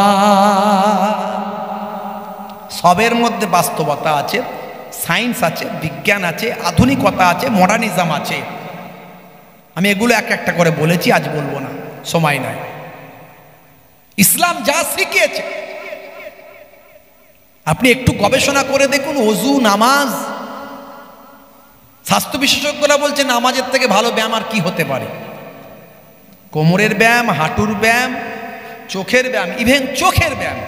সবের মধ্যে বাস্তবতা আছে, সায়েন্স আছে, বিজ্ঞান আছে, আধুনিকতা আছে, মডার্নিজম আছে। আমি এগুলো এক একটা করে বলেছি, আজ বলবো না, সময় নাই। ইসলাম যা শিখিয়েছে আপনি একটু গবেষণা করে দেখুন। ওযু, নামাজ, স্বাস্থ্য বিশেষজ্ঞরা বলছে নামাজের থেকে ভালো ব্যায়াম আর কি হতে পারে। কোমরের ব্যায়াম, হাঁটুর ব্যায়াম, চোখের ব্যায়াম, ইভেন চোখের ব্যায়াম,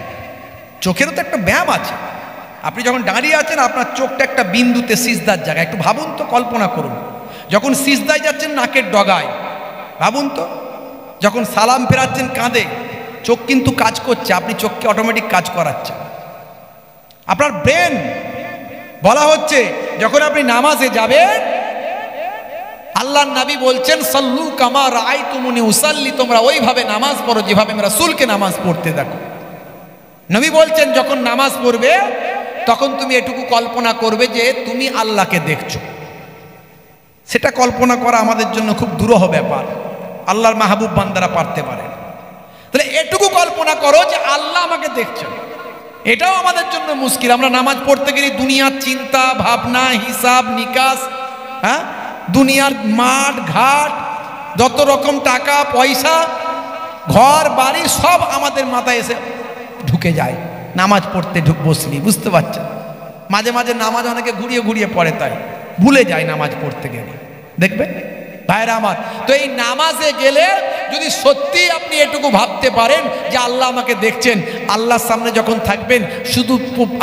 চোখেরও তো একটা ব্যায়াম আছে। আপনি যখন দাঁড়িয়ে আছেন আপনার চোখটা একটা বিন্দুতে, সিজদার জায়গায়, একটু ভাবুন তো, কল্পনা করুন। যখন সিজদায় যাচ্ছেন নাকের ডগায়, ভাবুন তো, যখন সালাম ফেরাচ্ছেন কাঁধে, চোখ কিন্তু কাজ করছে, আপনি চোখকে অটোমেটিক কাজ করাচ্ছেন। আপনার ব্রেন, বলা হচ্ছে যখন আপনি নামাজে যাবেন, আল্লাহর নবী বলছেন সাল্লু কামা রাআইতুমুনি উসাল্লি, তোমরা ওইভাবে নামাজ পড়ো যেভাবে আমি রাসূলকে নামাজ পড়তে দেখো। নবী বলছেন যখন নামাজ পড়বে তখন তুমি এটুকু কল্পনা করবে যে তুমি আল্লাহকে দেখছো। সেটা কল্পনা করা আমাদের জন্য খুব দুরূহ ব্যাপার, আল্লাহর মাহবুব বান্দারা পারতে পারে। তাহলে এটুকু কল্পনা করো যে আল্লাহ আমাকে দেখছেন, এটাও আমাদের জন্য মুশকিল। আমরা নামাজ পড়তে গেলে দুনিয়ার চিন্তা ভাবনা, হিসাব নিকাশ, হ্যাঁ, দুনিয়ার মাঠ ঘাট, যত রকম টাকা পয়সা, ঘর বাড়ি সব আমাদের মাথায় এসে ঢুকে যায় নামাজ পড়তে বসলি, বুঝতে পারছেন? মাঝে মাঝে নামাজ অনেকে ঘুরিয়ে ঘুরিয়ে পড়ে, তাই ভুলে যায় নামাজ পড়তে গেলে। দেখবে ভাইরা আমার। তো এই নামাজে গেলে যদি সত্যি আপনি এটুকু ভাবতে পারেন যে আল্লাহ আমাকে দেখছেন, আল্লাহর সামনে যখন থাকবেন শুধু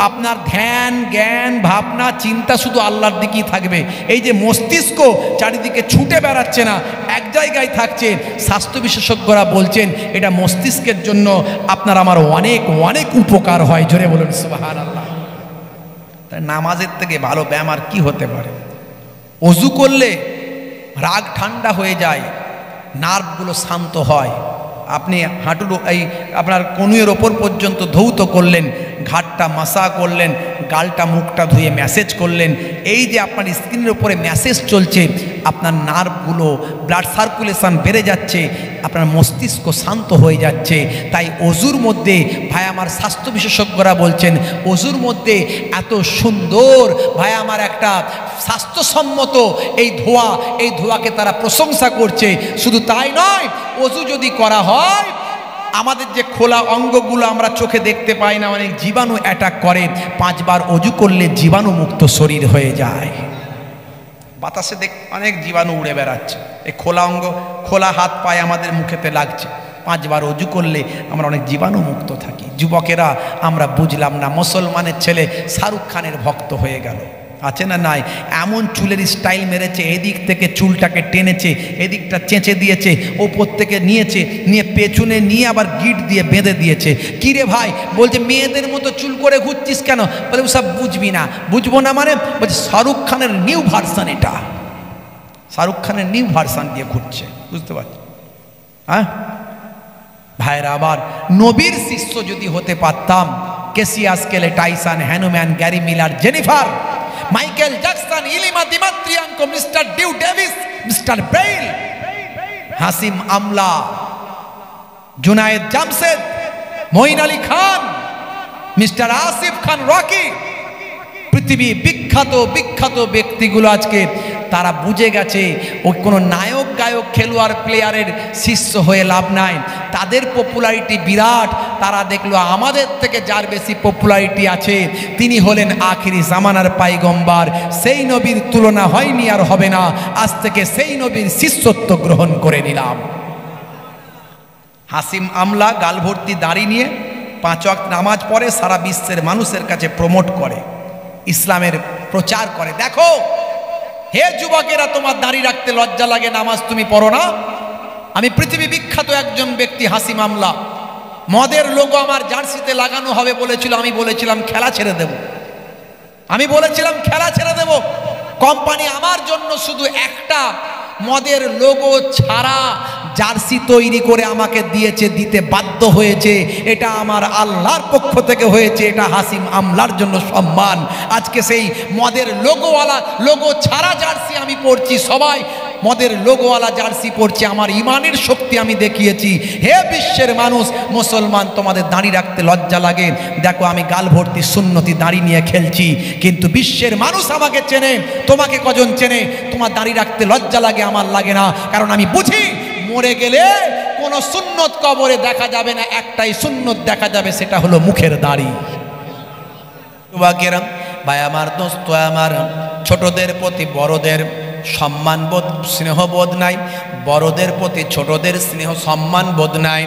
আপনার ধ্যান জ্ঞান ভাবনা চিন্তা শুধু আল্লাহর দিকেই থাকবে। এই যে মস্তিষ্ক চারিদিকে ছুটে বেড়াচ্ছে না, এক জায়গায় থাকছে, স্বাস্থ্য বিশেষজ্ঞরা বলছেন এটা মস্তিষ্কের জন্য আপনার আমার অনেক অনেক উপকার হয়। জোরে বলুন সুবহানাল্লাহ। তাই নামাজের থেকে ভালো ব্যায়াম আর কি হতে পারে? ওযু করলে রাগ ঠান্ডা হয়ে যায়, নার্ভগুলো শান্ত হয়। আপনি হাঁটুর এই আপনার কনুয়ের ওপর পর্যন্ত ধৌত করলেন, ঘাটটা মাসা করলেন, গালটা মুখটা ধুয়ে ম্যাসেজ করলেন, এই যে আপনার স্কিনের ওপরে ম্যাসেজ চলছে, আপনার নার্ভগুলো ব্লাড সার্কুলেশন বেড়ে যাচ্ছে, আপনার মস্তিষ্ক শান্ত হয়ে যাচ্ছে। তাই অজুর মধ্যে ভাই আমার স্বাস্থ্য বিশেষজ্ঞরা বলছেন অজুর মধ্যে এত সুন্দর ভাই আমার একটা স্বাস্থ্যসম্মত এই ধোঁয়াকে তারা প্রশংসা করছে। শুধু তাই নয়, অজু যদি করা হয় আমাদের যে খোলা অঙ্গগুলো আমরা চোখে দেখতে পাই না, অনেক জীবাণু অ্যাটাক করে, 5 বার অজু করলে জীবাণুমুক্ত শরীর হয়ে যায়। বাতাসে অনেক জীবাণু উড়ে বেড়াচ্ছে, এই খোলা অঙ্গ খোলা হাত পায়ে আমাদের মুখেতে লাগছে, 5 বার অজু করলে আমরা অনেক জীবাণু মুক্ত থাকি। যুবকেরা আমরা বুঝলাম না, মুসলমানের ছেলে শাহরুখ খানের ভক্ত হয়ে গেল, আছে না নাই? এমন চুলের স্টাইল মেরেছে, এদিক থেকে চুলটাকে টেনেছে, এদিকটা চেঁচে দিয়েছে, ওপর থেকে নিয়েছে, নিয়ে পেছনে নিয়ে আবার গিট দিয়ে বেঁধে দিয়েছে। কিরে ভাই, বলছে মেয়েদের মতো চুল করে ঘুরছিস কেন? বলে সব বুঝবি না। বুঝবো না মানে? বলছে শাহরুখ খানের নিউ ভার্সন, এটা শাহরুখ খানের নিউ ভার্সন দিয়ে ঘুরছে, বুঝতে পারছি? হ্যাঁ ভাইরা আবার, নবীর শিষ্য যদি হতে পারতাম, Cassius Clay, Tyson, Hanuman, Gary Miller, Jennifer, Michael Jackson, Ilima Dmitrienko, mister Dew Davis, mister Bale, Hashim Amla, Junaid Jamshed, Moeen Ali Khan, mister Asif Khan Rocky, পৃথিবী বিখ্যাত বিখ্যাত ব্যক্তিগুলো আজকে তারা বুঝে গেছে ওই কোনো নায়ক গায়ক খেলোয়াড় প্লেয়ারের শিষ্য হয়ে লাভ নাই, তাদের পপুলারিটি বিরাট। তারা দেখলো আমাদের থেকে যার বেশি পপুলারিটি আছে তিনি হলেন আখিরি জামানার পাইগম্বার, সেই নবীর তুলনা হয়নি আর হবে না, আজ থেকে সেই নবীর শিষ্যত্ব গ্রহণ করে নিলাম। হাসিম আমলা গাল ভর্তি দাড়ি নিয়ে 5 ওয়াক্ত নামাজ পড়ে, সারা বিশ্বের মানুষের কাছে প্রমোট করে, ইসলামের প্রচার করে। দেখো হে যুবকেরা, তোমার দাড়ি রাখতে লজ্জা লাগে, নামাজ তুমি পড়ো না? আমি পৃথিবী বিখ্যাত একজন ব্যক্তি হাসিম আমলা, মদের লোগো আমার জার্সিতে লাগানো হবে বলেছিল, আমি বলেছিলাম খেলা ছেড়ে দেব, আমি বলেছিলাম খেলা ছেড়ে দেব। কোম্পানি আমার জন্য শুধু একটা মদের লোগো ছাড়া জার্সি তৈরি করে আমাকে দিয়েছে, দিতে বাধ্য হয়েছে, এটা আমার আল্লাহর পক্ষ থেকে হয়েছে, এটা হাসিম আমলার জন্য সম্মান। আজকে সেই মদের লোগোওয়ালা, লোগো ছাড়া জার্সি আমি পরছি, সবাই মদের লোগোওয়ালা জার্সি পরছে, আমার ইমানের শক্তি আমি দেখিয়েছি। হে বিশ্বের মানুষ, মুসলমান তোমাদের দাড়ি রাখতে লজ্জা লাগে, দেখো আমি গাল ভর্তি সুন্নতি দাড়ি নিয়ে খেলছি, কিন্তু বিশ্বের মানুষ আমাকে চেনে, তোমাকে কজন চেনে? তোমার দাড়ি রাখতে লজ্জা লাগে, আমার লাগে না, কারণ আমি বুঝি মরে গেলে কোনো সুন্নত কবরে দেখা যাবে না, একটাই সুন্নত দেখা যাবে, সেটা হলো মুখের দাড়ি। ভাই আমার, দোস্ত আমার, ছোটদের প্রতি বড়দের সম্মানবোধ স্নেহবোধ নাই, বড়দের প্রতি ছোটদের স্নেহ সম্মানবোধ নাই,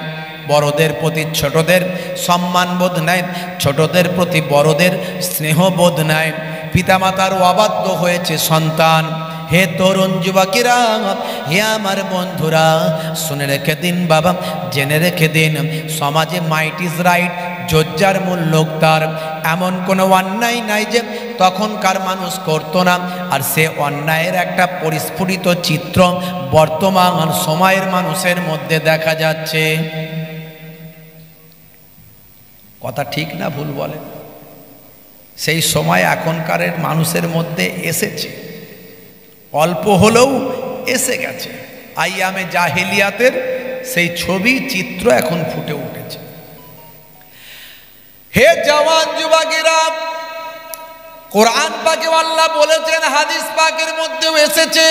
বড়দের প্রতি ছোটদের সম্মানবোধ নাই, ছোটদের প্রতি বড়দের স্নেহবোধ নাই। পিতামাতার অবাধ্য হয়েছে সন্তান। হে তরুণ যুবকেরা, হে আমার বন্ধুরা, শুনে রেখে দিন বাবা, জেনে রেখে দিন, সমাজে মাইট ইজ রাইট, জজ্জার মূল লোক তার, এমন কোনো অন্যায় নাই যে তখনকার মানুষ করতো না, আর সে অন্যায়ের একটা পরিস্ফুটিত চিত্র বর্তমান সময়ের মানুষের মধ্যে দেখা যাচ্ছে। কথা ঠিক না ভুল বলে? সেই সময় এখনকার মানুষের মধ্যে এসেছে, অল্প হলেও এসে গেছে। আইয়ামে জাহেলিয়াতের সেই ছবি চিত্র এখন ফুটে উঠেছে। হে জওয়ান যুবকেরা, কোরআন পাকে আল্লাহ বলেছেন, হাদিস পাকের মধ্যেও এসেছে,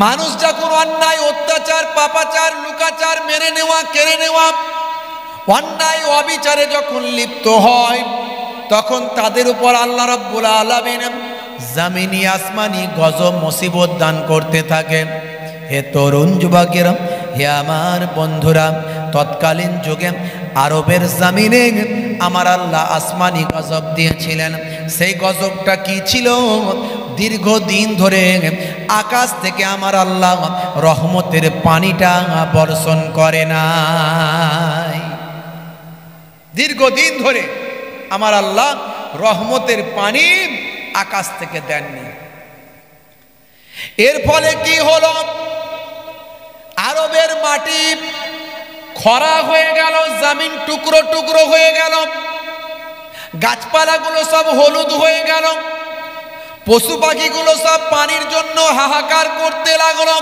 মানুষ যখন অন্যায় অত্যাচার পাপাচার লুকাচার মেরে নেওয়া কেড়ে নেওয়া অন্যায় অবিচারে যখন লিপ্ত হয়, তখন তাদের উপর আল্লাহ রাব্বুল আলামিন জামিনি আসমানি গজব মুসিবত দান করতে থাকেন। হে তরুণ যুবকেরা, হে আমার বন্ধুরা, তৎকালীন যুগে আরবের জামিনে আমার আল্লাহ আসমানি গজব দিয়েছিলেন। সেই গজবটা কি ছিল? দীর্ঘদিন ধরে আকাশ থেকে আমার আল্লাহ রহমতের পানিটা বর্ষণ করে নাই। দীর্ঘদিন ধরে আমার আল্লাহ রহমতের পানি আকাশ থেকে দেননি। এর ফলে কি হলো? আরবের মাটি খরা হয়ে গেল, জমিন টুকরো টুকরো হয়ে গেল, গাছপালাগুলো সব হলুদ হয়ে গেল, পশু পাখিগুলো সব পানির জন্য হাহাকার করতে লাগলো,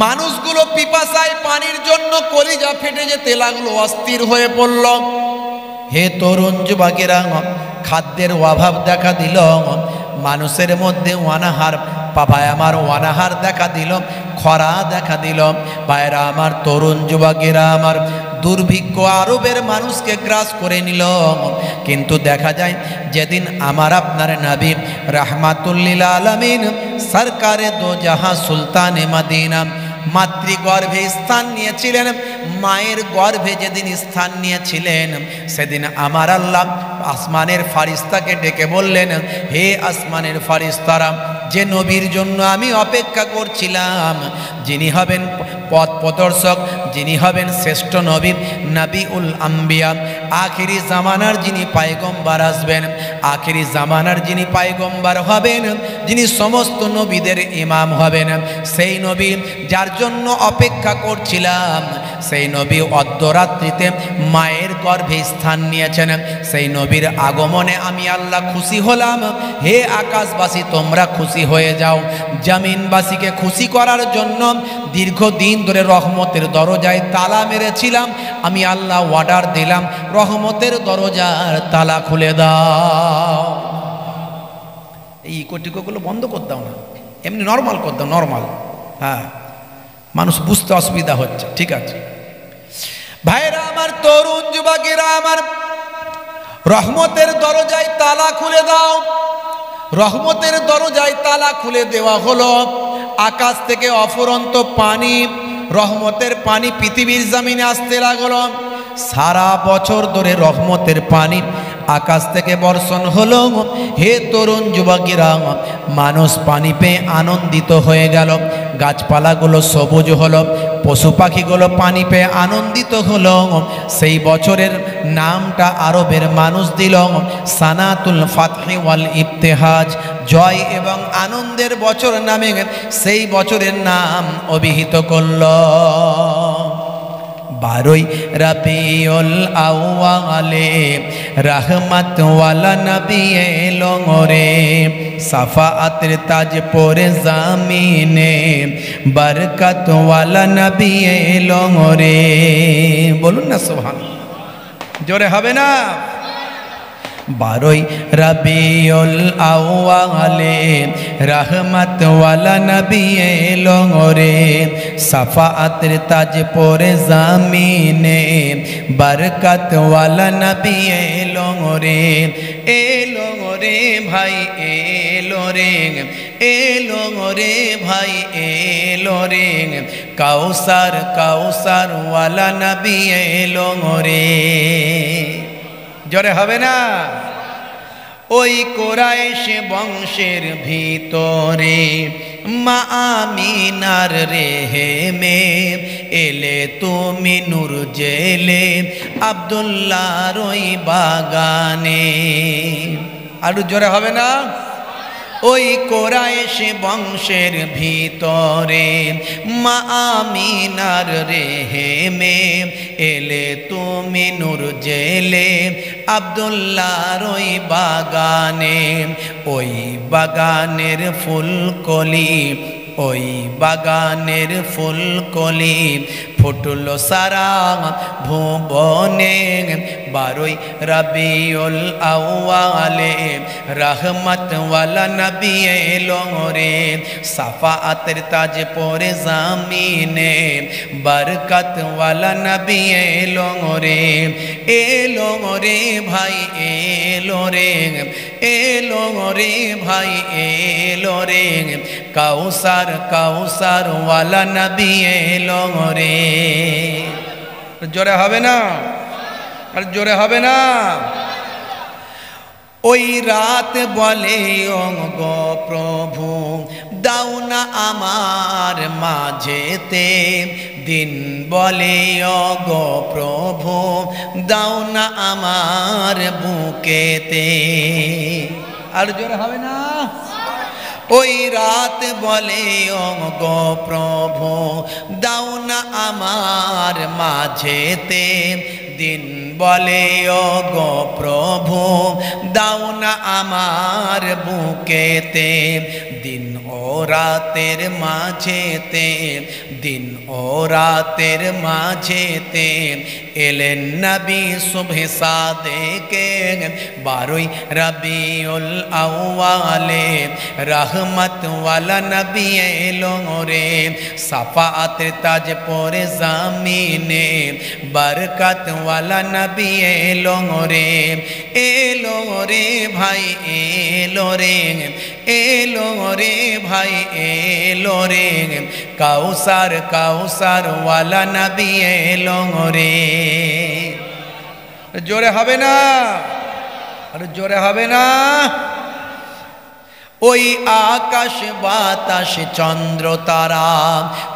মানুষগুলো পিপাসায় পানির জন্য কলিজা ফেটে যেতে লাগলো, অস্থির হয়ে পড়ল। হে তরুণ যুবকেরা, খাদ্যের অভাব দেখা দিল, মানুষের মধ্যে অনাহার, বাবা আমার অনাহার দেখা দিল, খরা দেখা দিল। ভাইরা আমার, তরুণ যুবকেরা আমার, দুর্ভিক্ষ আরবের মানুষকে গ্রাস করে নিল। কিন্তু দেখা যায় যেদিন আমার আপনার নবী রাহমাতুল্লিল আলামিন সরকারে দো জাহাঁ সুলতানে মদিনা মাতৃগর্ভে স্থান নিয়েছিলেন, মায়ের গর্ভে যেদিন স্থান নিয়েছিলেন, সেদিন আমার আল্লাহ আসমানের ফারিস্তাকে ডেকে বললেন, হে আসমানের ফারিস্তারা, যে নবীর জন্য আমি অপেক্ষা করছিলাম, যিনি হবেন পথ প্রদর্শক, যিনি হবেন শ্রেষ্ঠ নবী, নবীউল আম্বিয়া, আখিরি জামানার যিনি পায়গম্বার আসবেন, আখিরি জামানার যিনি পায়গম্বার হবেন, যিনি সমস্ত নবীদের ইমাম হবেন, সেই নবী যার জন্য অপেক্ষা করছিলাম, সেই নবী অর্ধরাত্রিতে মায়ের গর্ভে স্থান নিয়েছেন। সেই নবীর আগমনে আমি আল্লাহ খুশি হলাম। হে আকাশবাসী, তোমরা খুশি হয়ে যাও। জমিনবাসীকে খুশি করার জন্য দীর্ঘদিন ধরে রহমতের দরজায় তালা মেরেছিলাম, আমি আল্লাহ অর্ডার দিলাম, রহমতের দরজার তালা খুলে দাও। এই ইকোটিকোগুলো বন্ধ করে দাও না, এমনি নর্মাল করে দাও, নর্মাল। হ্যাঁ, মানুষ বুঝতে অসুবিধা হচ্ছে, ঠিক আছে। ভাইরা আমার, তরুণ যুবকেরা আমার, রহমতের দরজায় তালা খুলে দাও। রহমতের দরজায় তালা খুলে দেওয়া হলো। আকাশ থেকে অফুরন্ত পানি, রহমতের পানি পৃথিবীর জমিনে আসতে লাগলো। সারা বছর ধরে রহমতের পানি আকাশ থেকে বর্ষণ হলো। হে তরুণ যুবকেরা, মানুষ পানি পেয়ে আনন্দিত হয়ে গেল, গাছপালাগুলো সবুজ হলো, পশু পাখিগুলো পানি পেয়ে আনন্দিত হলো। সেই বছরের নামটা আরবের মানুষ দিল সানাতুল ফাতহি ওয়াল ইবতিহাজ, জয় এবং আনন্দের বছর নামে সেই বছরের নাম অভিহিত করল। 12 রবিউল আউয়ালে রহমত ওয়ালা নবী এলো রে, সাফাআতের তাজ পরে জামিনে বরকত ওয়ালা নবী এলো রে। বলুন না সুবহানাল্লাহ, জোরে হবে না? 12 রবিউল আউয়ালে রহমত ওয়ালা নবী এলো রে, সাফাআতের তাজ পরে জামিনে বরকত ওয়ালা নবী এলো রে। এলো রে ভাই, এলো রে, এলো রে ভাই, এলো রে, কাউসার কাউসার ওয়ালা নবী এলো রে। জোরে হবে না? ওই কোরাইশ বংশের ভিতরে মা আমিনার রেহেমে এলে তুমি নূর জেলে আব্দুল্লাহর ওই বাগানে। আরো জোরে হবে না? ওই কোরাইশ বংশের ভিতরে মা আমিনার রেহেমে এলে তুমি নূর জেলে আব্দুল্লাহর ওই বাগানে। ওই বাগানের ফুলকলি, ওই বাগানের ফুলকলি ফুটলো সারা ভুবনে 12ই রবিউল আউয়ালে রহমত ওয়ালা নবী এলো রে সাফাতের তাজ পরে জামিনে বরকত ওয়ালা নবী এলো রে ভাই এলো রে ভাই এলো রে কাউসার ওয়ালা নবী এলো রে জোরে হবে না আর জোরে হবে না ওই রাত বলে ও গো প্রভু দাও না আমার মাঝেতে দিন বলে ও গো প্রভু দাও না আমার বুকেতে আর জোরে হবে না ওই রাত বলে ও গো প্রভু দাও না আমার মাঝেতে দিন বলে ও গো প্রভু দাও না আমার বুকেতে দিন ও রাতের মাঝেতে দিন ও রাতের মাঝেতে এলেন নবী সুবহে সাদেকে 12ই রবিউল আউয়ালে রহমত ওয়ালা নবী এলো রে সাফাতের তাজ পরে জামিনে বরকত ওয়ালা নবী এলো রে ভাই এলো রে ভাই এলো রে কাউসার ওয়ালা নবী এলো রে জোরে হবে না আর জোরে হবে না ওই আকাশ বাতাস চন্দ্র তারা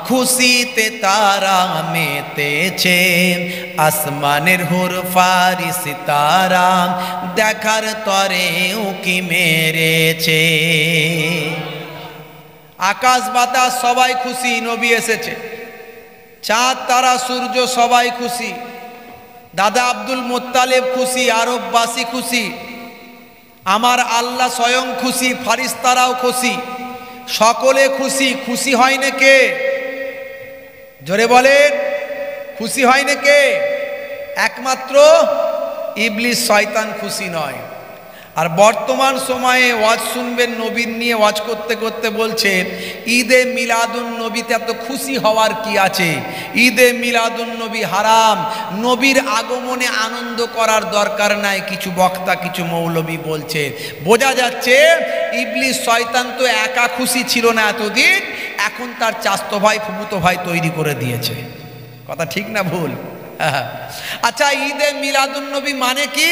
খুশিতে তারা মেতেছে আসমানের হুর ফারিস তারা দেখার তরে উকি মেরেছে আকাশ বাতাস সবাই খুশি নবী এসেছে চাঁদ তারা সূর্য সবাই খুশি দাদা আব্দুল মুত্তালিব খুশি আরববাসী খুশি আমার আল্লাহ স্বয়ং খুশি ফারিস্তারাও খুশি সকলে খুশি খুশি হয় না কে জোরে বলেন খুশি হয় না কে একমাত্র ইবলিস শয়তান খুশি নয় আর বর্তমান সময়ে ওয়াজ শুনবেন নবীর নিয়ে ওয়াজ করতে করতে বলছে ঈদে মিলাদুন নবীতে এত খুশি হওয়ার কি আছে ঈদে মিলাদুন নবী হারাম নবীর আগমনে আনন্দ করার দরকার নাই কিছু বক্তা কিছু মৌলবী বলছে বোঝা যাচ্ছে ইবলিস শয়তান তো একা খুশি ছিল না এতদিন এখন তার চাস্তো ভাই ফুফুতো ভাই তৈরি করে দিয়েছে কথা ঠিক না ভুল আচ্ছা ঈদে মিলাদুন নবী মানে কি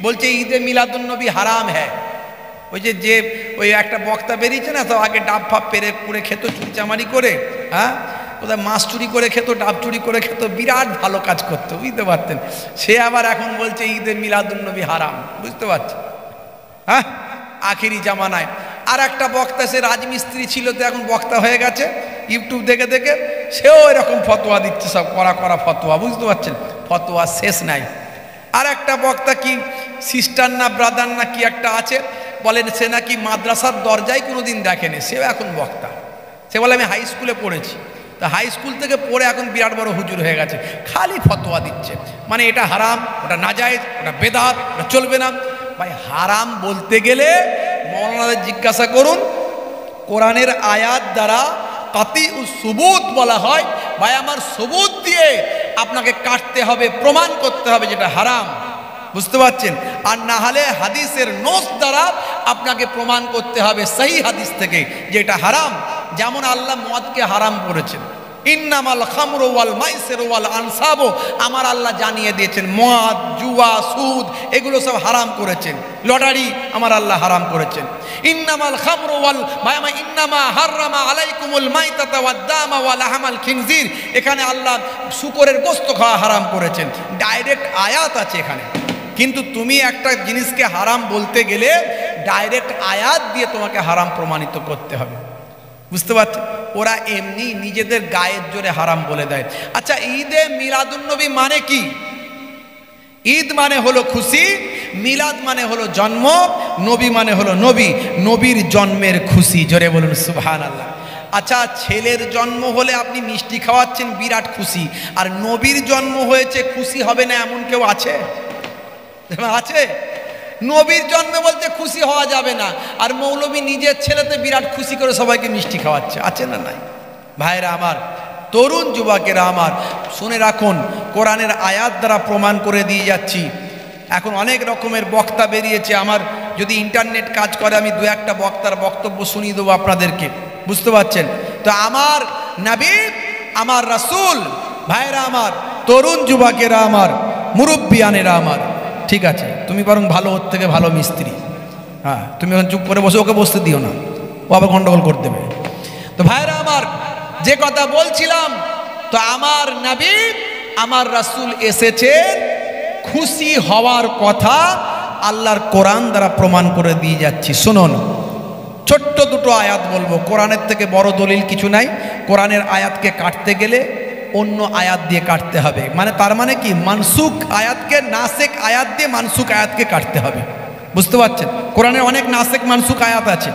বলছে ঈদে মিলাদুন নবী হারাম হ্যাঁ ওই যে ওই একটা বক্তা বেরিয়েছে না তো আগে ডাব ফাপ পেরে পুরে খেত চুরি চামারি করে হ্যাঁ কোথায় মাছ চুরি করে খেত ডাব চুরি করে খেত বিরাট ভালো কাজ করতো বুঝতে পারতেন সে আবার এখন বলছে ঈদে মিলাদুন নবী হারাম বুঝতে পারছেন হ্যাঁ আখিরি জামানায় আর একটা বক্তা সে রাজমিস্ত্রি ছিল তো এখন বক্তা হয়ে গেছে ইউটিউব দেখে দেখে সেও এরকম ফতোয়া দিচ্ছে সব করা ফতোয়া বুঝতে পারছেন ফতোয়া শেষ নাই আর একটা বক্তা কি সিস্টার না ব্রাদার না কি একটা আছে বলেন সে নাকি মাদ্রাসার দরজায় কোনোদিন দেখেনি সেও এখন বক্তা সে বলে আমি হাই স্কুলে পড়েছি তা হাই স্কুল থেকে পড়ে এখন বিরাট বড় হুজুর হয়ে গেছে খালি ফতোয়া দিচ্ছে মানে এটা হারাম ওটা নাজায়েজ ওটা বেদাত ওটা চলবে না ভাই হারাম বলতে গেলে মৌলানাদের জিজ্ঞাসা করুন কোরআনের আয়াত দ্বারা কাতি ও সুবুত বলা হয় ভাই আমার সুবুত দিয়ে আপনাকে কাটতে হবে প্রমাণ করতে হবে যেটা হারাম বুঝতে পারছেন আর না হলে হাদিসের নোস দ্বারা আপনাকে প্রমাণ করতে হবে সহি হাদিস থেকে যেটা হারাম যেমন আল্লাহ মদকে হারাম করেছেন ইন্নামাল খামরু ওয়াল মাইসিরু ওয়াল আনসাবু আমার আল্লাহ জানিয়ে দিয়েছেন মদ জুয়া সুদ এগুলো সব হারাম করেছেন লটারি আমার আল্লাহ হারাম করেছেন ইন্নামাল খামরু ওয়াল মায়ামা ইন্নামা হাররামা আলাইকুমুল মাইতাতা ওয়াদ দামা ওয়া লাহমাল খিনজির এখানে আল্লাহ শুকরের গোশত খাওয়া হারাম করেছেন ডাইরেক্ট আয়াত আছে এখানে কিন্তু তুমি একটা জিনিসকে হারাম বলতে গেলে ডাইরেক্ট আয়াত দিয়ে তোমাকে হারাম প্রমাণিত করতে হবে বুঝতে পারছেন ওরা এমনি নিজেদের গায়ের জোরে হারাম বলে দেয় আচ্ছা ঈদে মিলাদুন নবী মানে কি ঈদ মানে হলো খুশি মিলাদ মানে হলো জন্ম নবী মানে হলো নবী নবীর জন্মের খুশি জোরে বলুন সুবহানাল্লাহ আচ্ছা, ছেলের জন্ম হলে আপনি মিষ্টি খাওয়াচ্ছেন, বিরাট খুশি, আর নবীর জন্ম হয়েছে খুশি হবে না এমন কেউ আছে? আছে? নবীর জন্মে বলতে খুশি হওয়া যাবে না, আর মৌলবী নিজের ছেলেতে বিরাট খুশি করে সবাইকে মিষ্টি খাওয়াচ্ছে, আছে না নাই? ভাইরা আমার, তরুণ যুবকেরা আমার, শুনে রাখুন, কোরআনের আয়াত দ্বারা প্রমাণ করে দিয়ে যাচ্ছি। এখন অনেক রকমের বক্তা বেরিয়েছে, আমার যদি ইন্টারনেট কাজ করে আমি দু একটা বক্তার বক্তব্য শুনিয়ে দেবো আপনাদেরকে, বুঝতে পারছেন তো? আমার নবী, আমার রাসূল, ভাইরা আমার, তরুণ যুবকেরা আমার, মুরব্বিয়ানেরা আমার, ঠিক আছে, তুমি বরং ভালো, ওর থেকে ভালো মিস্ত্রি, হ্যাঁ, তুমি এখন চুপ করে বসে, ওকে বসতে দিও না, ও আবার গন্ডগোল করে দেবে। তো ভাইরা আমার, যে কথা বলছিলাম, তো আমার নবী, আমার রাসূল এসেছেন, খুশি হওয়ার কথা আল্লাহর কোরআন দ্বারা প্রমাণ করে দিয়ে যাচ্ছি। শুনুন, ছোট্ট দুটো আয়াত বলবো, কোরআনের থেকে বড় দলিল কিছু নাই। কোরআনের আয়াতকে কাটতে গেলে অন্য আয়াত দিয়ে কাটতে হবে, মানে তার মানে কি, মানসুখ আয়াতকে নাসেক আয়াত দিয়ে মানসুখ আয়াতকে কাটতে হবে, বুঝতে পারছেন? কোরআনের অনেক নাসেক মানসুখ আয়াত আছে।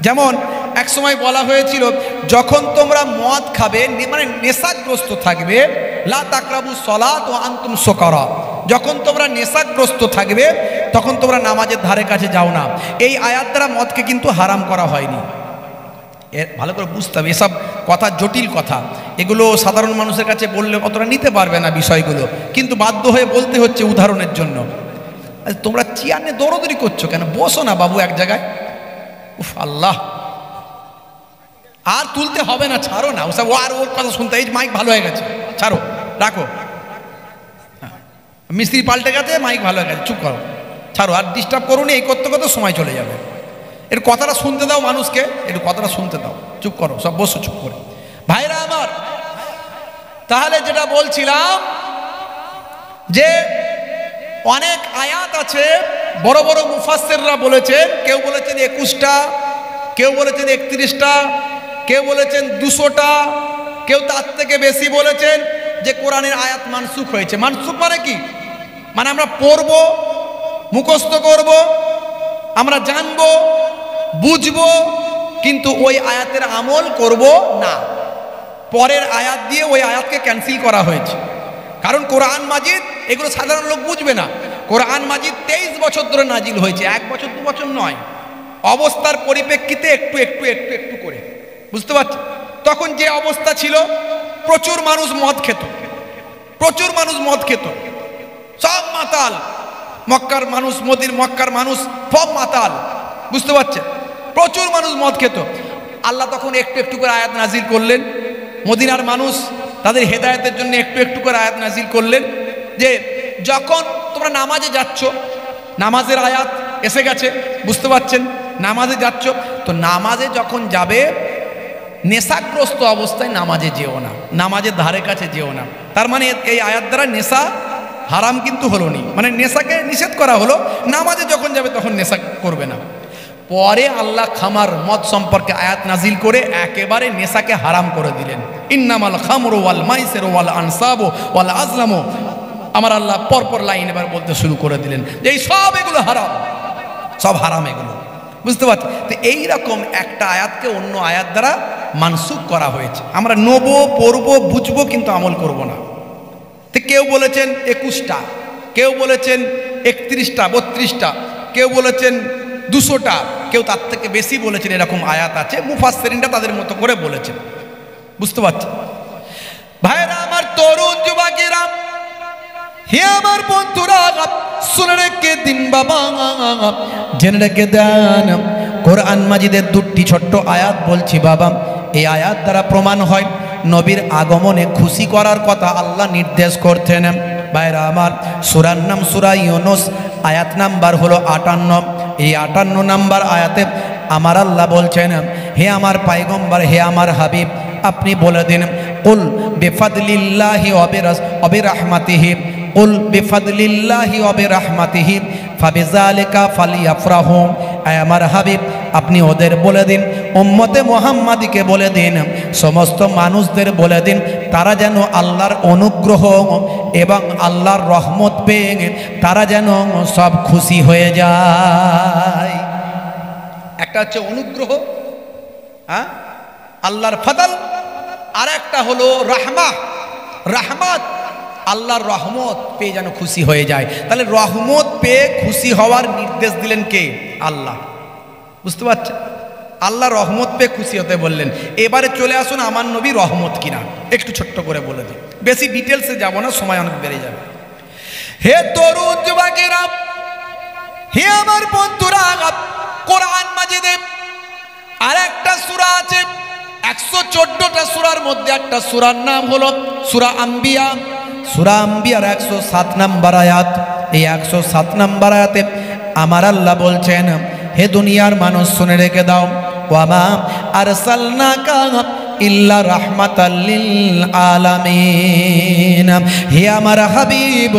যেমন এক সময় বলা হয়েছিল, যখন তোমরা মদ খাবে, মানে নেশাগ্রস্ত থাকবে, লা তাকরাবু সলাত ওয়া আনতুম সুকারা, যখন তোমরা নেশাগ্রস্ত থাকবে তখন তোমরা নামাজের ধারে কাছে যাও না। এই আয়াত দ্বারা মদকে কিন্তু হারাম করা হয়নি। এর ভালো করে বুঝতে হবে, এসব কথা জটিল কথা, এগুলো সাধারণ মানুষের কাছে বললে অতটা নিতে পারবে না বিষয়গুলো, কিন্তু বাধ্য হয়ে বলতে হচ্ছে উদাহরণের জন্য। তোমরা চেয়ার নিয়ে দৌড়দৌড়ি করছো কেন? বসো না বাবু এক জায়গায়। উফ আল্লাহ, আর তুলতে হবে না, ছাড়ো না ওসব, আর ওর কথা শুনতে, এই মাইক ভালো হয়ে গেছে, ছাড়ো, রাখো, মিস্ত্রি পাল্টে গেছে, মাইক ভালো হয়ে গেছে, চুপ করো, ছাড়ো, আর ডিস্টার্ব করুন, এই করতে করতে সময় চলে যাবে। এর কথাটা শুনতে দাও মানুষকে, একটু কথাটা শুনতে দাও, চুপ করো, সব বসো চুপ করে। ভাইরা আমার, তাহলে যেটা বলছিলাম, যে অনেক আয়াত আছে, বড় বড় মুফাসসিররা বলেছেন, কেউ বলেছেন 21টা, কেউ বলেছেন 31টা, কেউ বলেছেন 200টা, কেউ তার থেকে বেশি বলেছেন যে কোরআনের আয়াত মানসুখ হয়েছে। মানসুখ মানে কি? মানে আমরা পড়ব, মুখস্থ করব, আমরা জানব, বুঝবো, কিন্তু ওই আয়াতের আমল করব না। পরের আয়াত দিয়ে ওই আয়াতকে ক্যান্সেল করা হয়েছে, কারণ কোরআন মাজিদ এগুলো সাধারণ লোক বুঝবে না। কোরআন মাজিদ 23 বছর ধরে নাজিল হয়েছে, 1 বছর 2 বছর নয়, অবস্থার পরিপ্রেক্ষিতে একটু একটু একটু একটু করে, বুঝতে পারছি? তখন যে অবস্থা ছিল, প্রচুর মানুষ মদ খেত, প্রচুর মানুষ মদ খেত, সব মাতাল, মক্কার মানুষ, মক্কার মানুষ সব মাতাল, বুঝতে পারছেন? প্রচুর মানুষ মদ খেত। আল্লাহ তখন একটু একটু করে আয়াত নাজিল করলেন, মদিনার মানুষ তাদের হেদায়েতের জন্য একটু একটু করে আয়াত নাজিল করলেন, যে যখন তোমরা নামাজে যাচ্ছ, নামাজের আয়াত এসে গেছে, বুঝতে পারছেন? নামাজে যাচ্ছ, তো নামাজে যখন যাবে, নেশাগ্রস্ত অবস্থায় নামাজে যেও না, নামাজের ধারে কাছে যেও না। তার মানে এই আয়াত দ্বারা নেশা হারাম কিন্তু হলো নি, মানে নেশাকে নিষেধ করা হলো, নামাজে যখন যাবে তখন নেশা করবে না। পরে আল্লাহ খামার, মদ সম্পর্কে আয়াত নাজিল করে একেবারে নেশাকে হারাম করে দিলেন। ইন্নামাল খামরু ওয়াল মাইসিরু ওয়াল আনসাবু ওয়াল আজলামু, আমার আল্লাহ পরপর লাইন এবার বলতে শুরু করে দিলেন যে এই সব এগুলো হারাম, সব হারাম এগুলো, বুঝতে পারছি? তো এইরকম একটা আয়াতকে অন্য আয়াত দ্বারা মানসুখ করা হয়েছে। আমরা নেবো, পড়বো, বুঝবো, কিন্তু আমল করব না। তো কেউ বলেছেন 21টা, কেউ বলেছেন 31টা, 32টা, কেউ বলেছেন 200টা, কেউ তার থেকে বেশি বলেছেন। এরকম আয়াত আছে, মুফাসসিরিনরা তাদের মতো করে বলেছেন, বুঝতে পারছেন? ভাইরা আমার, তরুণ যুবকেরা, হে আমার বন্ধুরা, শুনে রেখে দিন বাবা, জেনে রেখে দেন, কোরআন মাজিদের 2টি ছোট্ট আয়াত বলছি বাবা। এই আয়াত দ্বারা প্রমাণ হয় নবীর আগমনে খুশি করার কথা আল্লাহ নির্দেশ করতেন। ভাইরা আমার, সূরার নাম সূরা ইউনূস, আয়াত নাম্বার হলো 58। এই 58 নাম্বার আয়াতে আমার আল্লাহ বলছেন, হে আমার পয়গম্বর, হে আমার হাবিব, আপনি বলে দিন, কুল বিফাদলিল্লাহি ওয়া বিরহমাতিহি, কুল বিফাদলিল্লাহি ওয়া বিরহমাতিহি ফাবিযালিকা ফালিয়াফরাহু। আয় আমার হাবিব, আপনি ওদের বলে দিন, উম্মতে মুহাম্মাদিকে বলে দিন, সমস্ত মানুষদের বলে দিন, তারা যেন আল্লাহর অনুগ্রহ এবং আল্লাহর রহমত পেয়ে তারা যেন সব খুশি হয়ে যায়। একটা হচ্ছে অনুগ্রহ, হ্যাঁ, আল্লাহর ফদল, আর একটা হলো রাহমা, রাহমাত, আল্লাহর রহমত পেয়ে যেন খুশি হয়ে যায়। তাহলে রহমত পেয়ে খুশি হওয়ার নির্দেশ দিলেন কে? আল্লাহ। বুঝতে পারছেন? আল্লাহ রহমত পেয়ে খুশি হতে বললেন। এবারে চলে আসুন আমার নবী রহমত কিনা, একটু ছোট্ট করে বলে দিই, বেশি ডিটেলসে যাব না, সময় অনেক বেড়ে যাবে। হে তরুণ যুবকেরা, হে আমার বন্ধুরা, কোরআন মাজিদে আর একটা সূরা আছে, 114টা সূরার মধ্যে একটা সূরার নাম হলো সূরা আম্বিয়া। সূরা আম্বিয়ার 107 নম্বর আয়াত। এই 107 নম্বর আয়াতে আমার আল্লাহ বলছেন, হে দুনিয়ার মানুষ শুনে রেখে দাও, ওয়ামা আরসালনাকা ইল্লা রাহমাতাল লিল আলামিন। হে আমার হাবিব,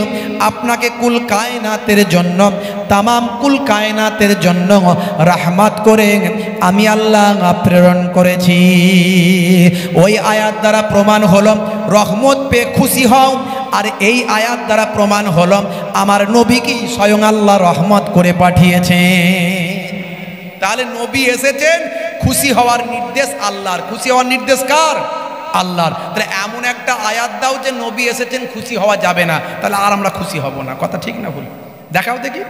আপনাকে কুল কায়নাতের জন্য, তামাম কুল কায়নাতের জন্য রাহমাত করে আমি আল্লাহ প্রেরণ করেছি। ওই আয়াত দ্বারা প্রমাণ হলো রহমত পেয়ে খুশি হও, আর এই আয়াত দ্বারা প্রমাণ হলো আমার নবীকে স্বয়ং আল্লাহ রহমত করে পাঠিয়েছে। তাহলে নবী এসেছেন, খুশি হওয়ার নির্দেশ আল্লাহর। খুশি হওয়ার নির্দেশ কার? আল্লাহর। তাহলে এমন একটা আয়াত দাও যে নবী এসেছেন, খুশি হওয়া যাবে না, তাহলে আর আমরা খুশি হব না। কথা ঠিক না ভুল? দেখাও দেখি,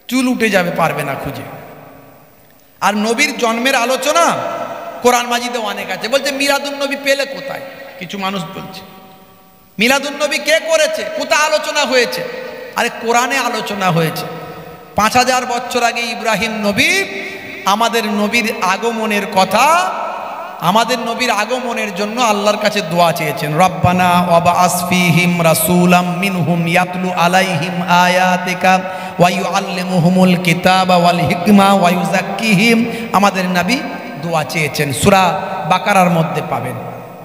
চুল উঠে যাবে, পারবে না খুঁজে। আর নবীর জন্মের আলোচনা কোরআন মাজিদে অনেক আছে। বলছে মিলাদুন নবী পেলে কোথায়? কিছু মানুষ বলছে মিলাদুন নবী কে করেছে, কোথায় আলোচনা হয়েছে? আরে কোরআনে আলোচনা হয়েছে। 5000 বছর আগে ইব্রাহিম নবী আমাদের নবীর আগমনের কথা, আমাদের নবীর আগমনের জন্য আল্লাহর কাছে দোয়া চেয়েছেন, রব্বানা ওয়াবআস ফীহিম রাসূলাম মিনহুম ইয়াতলু আলাইহিম আয়াতিকা ওয়া ইউআল্লিমুহুমুল কিতাবা ওয়াল হিকমা ওয়া ইউযাক্কিহিম। আমাদের নবী দোয়া চেয়েছেন, সূরা বাকারার মধ্যে পাবেন।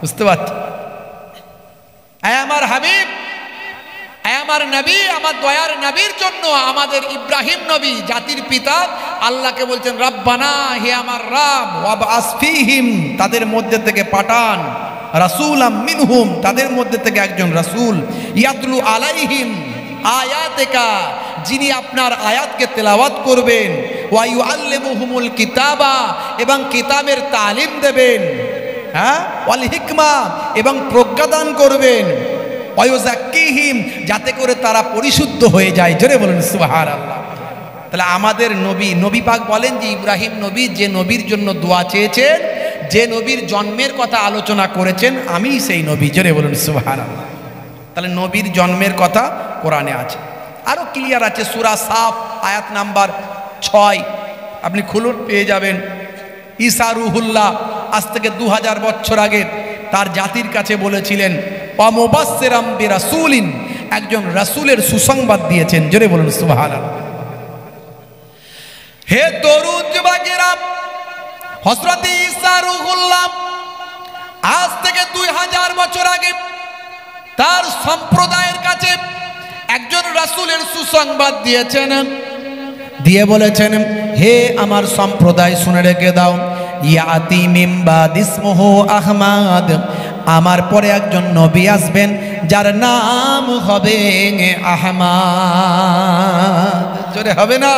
বুঝতে পারছেন? আয় আমার হাবিব, আয় আমার নবী, আমার দয়ার নবীর জন্য আমাদের ইব্রাহিম নবী জাতির পিতা আল্লাহকে বলছেন, রব্বানা, হে আমার রব, ওয়াবআস ফীহিম, তাদের মধ্যে থেকে পাঠান, রাসূলাম মিনহুম, তাদের মধ্যে থেকে একজন রাসূল, ইয়াতলু আলাইহিম আয়াতিকা, যিনি আপনার আয়াতকে তেলাওয়াত করবেন, ওয়া ইউআল্লিমুহুমুল কিতাবা, এবং কিতাবের তালিম দেবেন, হ্যাঁ, ওয়াল হিকমা, এবং প্রজ্ঞাদান করবেন, ওয়া ইউযাক্কিহিম, যাতে করে তারা পরিশুদ্ধ হয়ে যায়। জোরে বলুন সুবহানাল্লাহ। তাহলে আমাদের নবী, নবী পাক বলেন যে ইব্রাহিম নবী যে নবীর জন্য দোয়া চেয়েছেন, যে নবীর জন্মের কথা আলোচনা করেছেন, আমি সেই নবী। জোরে বলুন সুবহানাল্লাহ। তাহলে নবীর জন্মের কথা কোরআনে আছে, আরো ক্লিয়ার আছে। সূরা সাফ আয়াত নাম্বার 6, আপনি খুলুন, পেয়ে যাবেন। ঈসা রুহুল্লাহ আজ থেকে 2000 বছর আগে তার জাতির কাছে বলেছিলেন, ওয়া মুবাশশিরাম বিরাসূলিন, একজন রাসূলের সুসংবাদ দিয়েছেন। জোরে বলুন সুবহানাল্লাহ। হে তরুণ যুবকেরা, হযরত ঈসা রুহুল্লাহ আজ থেকে 2000 বছর আগে তার সম্প্রদায়ের কাছে একজন রাসূলের সুসংবাদ দিয়েছেন, দিয়ে বলেছেন, হে আমার সম্প্রদায় শুনে রেখে দাও, ইয়াতি মিন বাদি ইসমুহু আহমদ, আমার পরে একজন নবী আসবেন যার নাম হবে আহমদ। জোরে হবে না?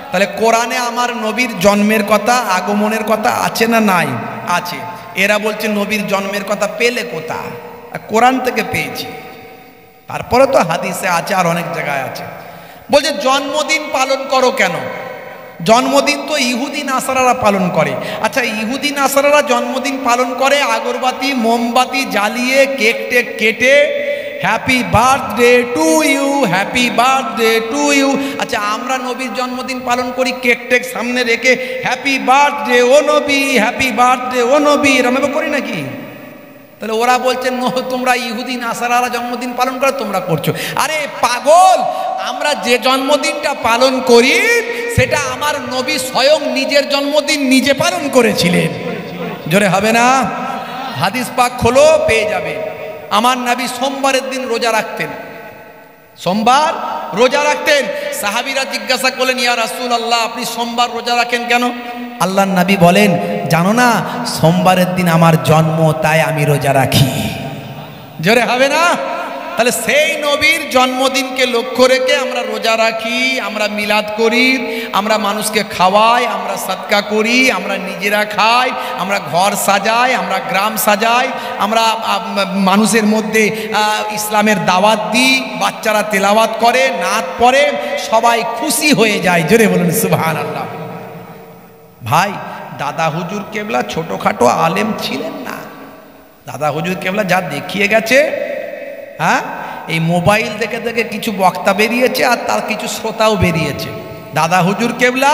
তাহলে কোরআনে আমার নবীর জন্মের কথা, আগমনের কথা আছে না নাই? আছে। এরা বলছে নবীর জন্মের কথা পেলে কোথা? কোরআন থেকে পেয়েছি। তারপরে তো হাদিসে আছে, আর অনেক জায়গায় আছে। বলছে জন্মদিন পালন করো কেন? জন্মদিন তো ইহুদি নাসারারা পালন করে। আচ্ছা, ইহুদি নাসারারা জন্মদিন পালন করে আগরবাতি মোমবাতি জ্বালিয়ে, কেক টেক কেটে, happy birthday to you, happy birthday to you. আচ্ছা, আমরা নবীর জন্মদিন পালন করি কেক টেক সামনে রেখে, হ্যাপি বার্থডে ও নবী, হ্যাপি বার্থডে ও নবী, এরকম করি নাকি? তাহলে ওরা বলছেন তোমরা ইহুদি নাসারারা জন্মদিন পালন করো, তোমরা করছো। আরে পাগল, আমরা যে জন্মদিনটা পালন করি সেটা আমার নবী স্বয়ং নিজের জন্মদিন নিজে পালন করেছিলেন। জোরে হবে না? হাদিস পাক খোলো, পেয়ে যাবে। আমার নবী সোমবারের দিন রোজা রাখতেন, সোমবার রোজা রাখতেন। সাহাবীরা জিজ্ঞাসা করলেন, ইয়া রাসূলুল্লাহ, আপনি সোমবার রোজা রাখেন কেন? আল্লাহর নবী বলেন, জানো না সোমবারের দিন আমার জন্ম, তাই আমি রোজা রাখি। জোরে হবে না? তাহলে সেই নবীর জন্মদিনকে লক্ষ্য রেখে আমরা রোজা রাখি, আমরা মিলাদ করি, আমরা মানুষকে খাওয়াই, আমরা সদকা করি, আমরা নিজেরা খাই, আমরা ঘর সাজাই, আমরা গ্রাম সাজাই, আমরা মানুষের মধ্যে ইসলামের দাওয়াত দিই, বাচ্চারা তেলাওয়াত করে, নাত পড়ে, সবাই খুশি হয়ে যায়। জোরে বলুন সুবহানাল্লাহ। ভাই, দাদা হুজুর কেবলা ছোটোখাটো আলেম ছিলেন না। দাদা হুজুর কেবলা যা দেখিয়ে গেছে, হ্যাঁ, এই মোবাইল দেখে দেখে কিছু বক্তা বেরিয়েছে আর তার কিছু শ্রোতাও বেরিয়েছে। দাদা হুজুর কেবলা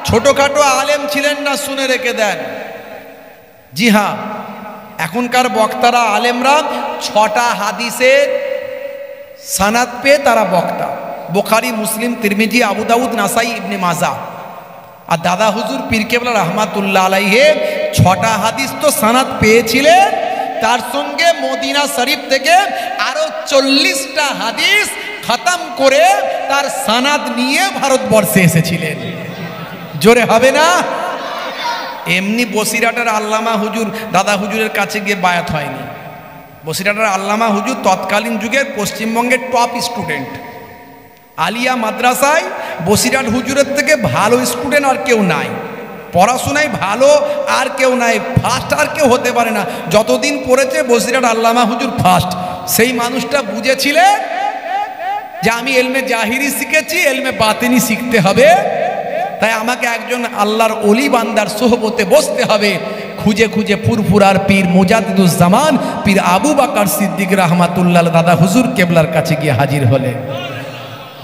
ছোটোখাটো আলেম ছিলেন না, শুনে রেখে দেন। জি হ্যাঁ, এখনকার বক্তারা আলেমরা 6টা হাদিসের সানাদ পেয়ে তারা বক্তা। বুখারী, মুসলিম, তিরমিজি, আবু দাউদ, নাসাই, ইবনে মাজাহ। আর দাদা হুজুর পীর কেবলা রহমাতুল্লাহ আলাইহি 6টা হাদিস তো সানাদ পেয়েছিলেন, তার সঙ্গে মদিনা শরীফ থেকে আরো 40টা হাদিস খতম করে তার সানাদ নিয়ে ভারতবর্ষে এসেছিলেন। জোরে হবে না? এমনি বসিরহাটের আল্লামা হুজুর দাদা হুজুরের কাছে গিয়ে বায়াত হয়নি। বসিরহাটের আল্লামা হুজুর তৎকালীন যুগের পশ্চিমবঙ্গের টপ স্টুডেন্ট। আলিয়া মাদ্রাসায় বসিরহাট হুজুরের থেকে ভালো স্টুডেন্ট আর কেউ নাই, পড়াশোনায় ভালো আর কেউ নাই, ফার্স্ট আর কেউ হতে পারে না। যতদিন পড়েছে বসিরহাট আল্লামা হুজুর ফার্স্ট। সেই মানুষটা বুঝেছিলেন যে আমি এলমে জাহিরি শিখেছি, এলমে বাতিনি শিখতে হবে, তাই আমাকে একজন আল্লাহর ওলি বান্দার সোহবতে বসতে হবে। খুঁজে খুঁজে ফুরফুরার পীর মুজাদ্দিদুজ্জামান পীর আবু বকর সিদ্দিক রাহমাতুল্লাহ দাদা হুজুর কেবলার কাছে গিয়ে হাজির হলেন।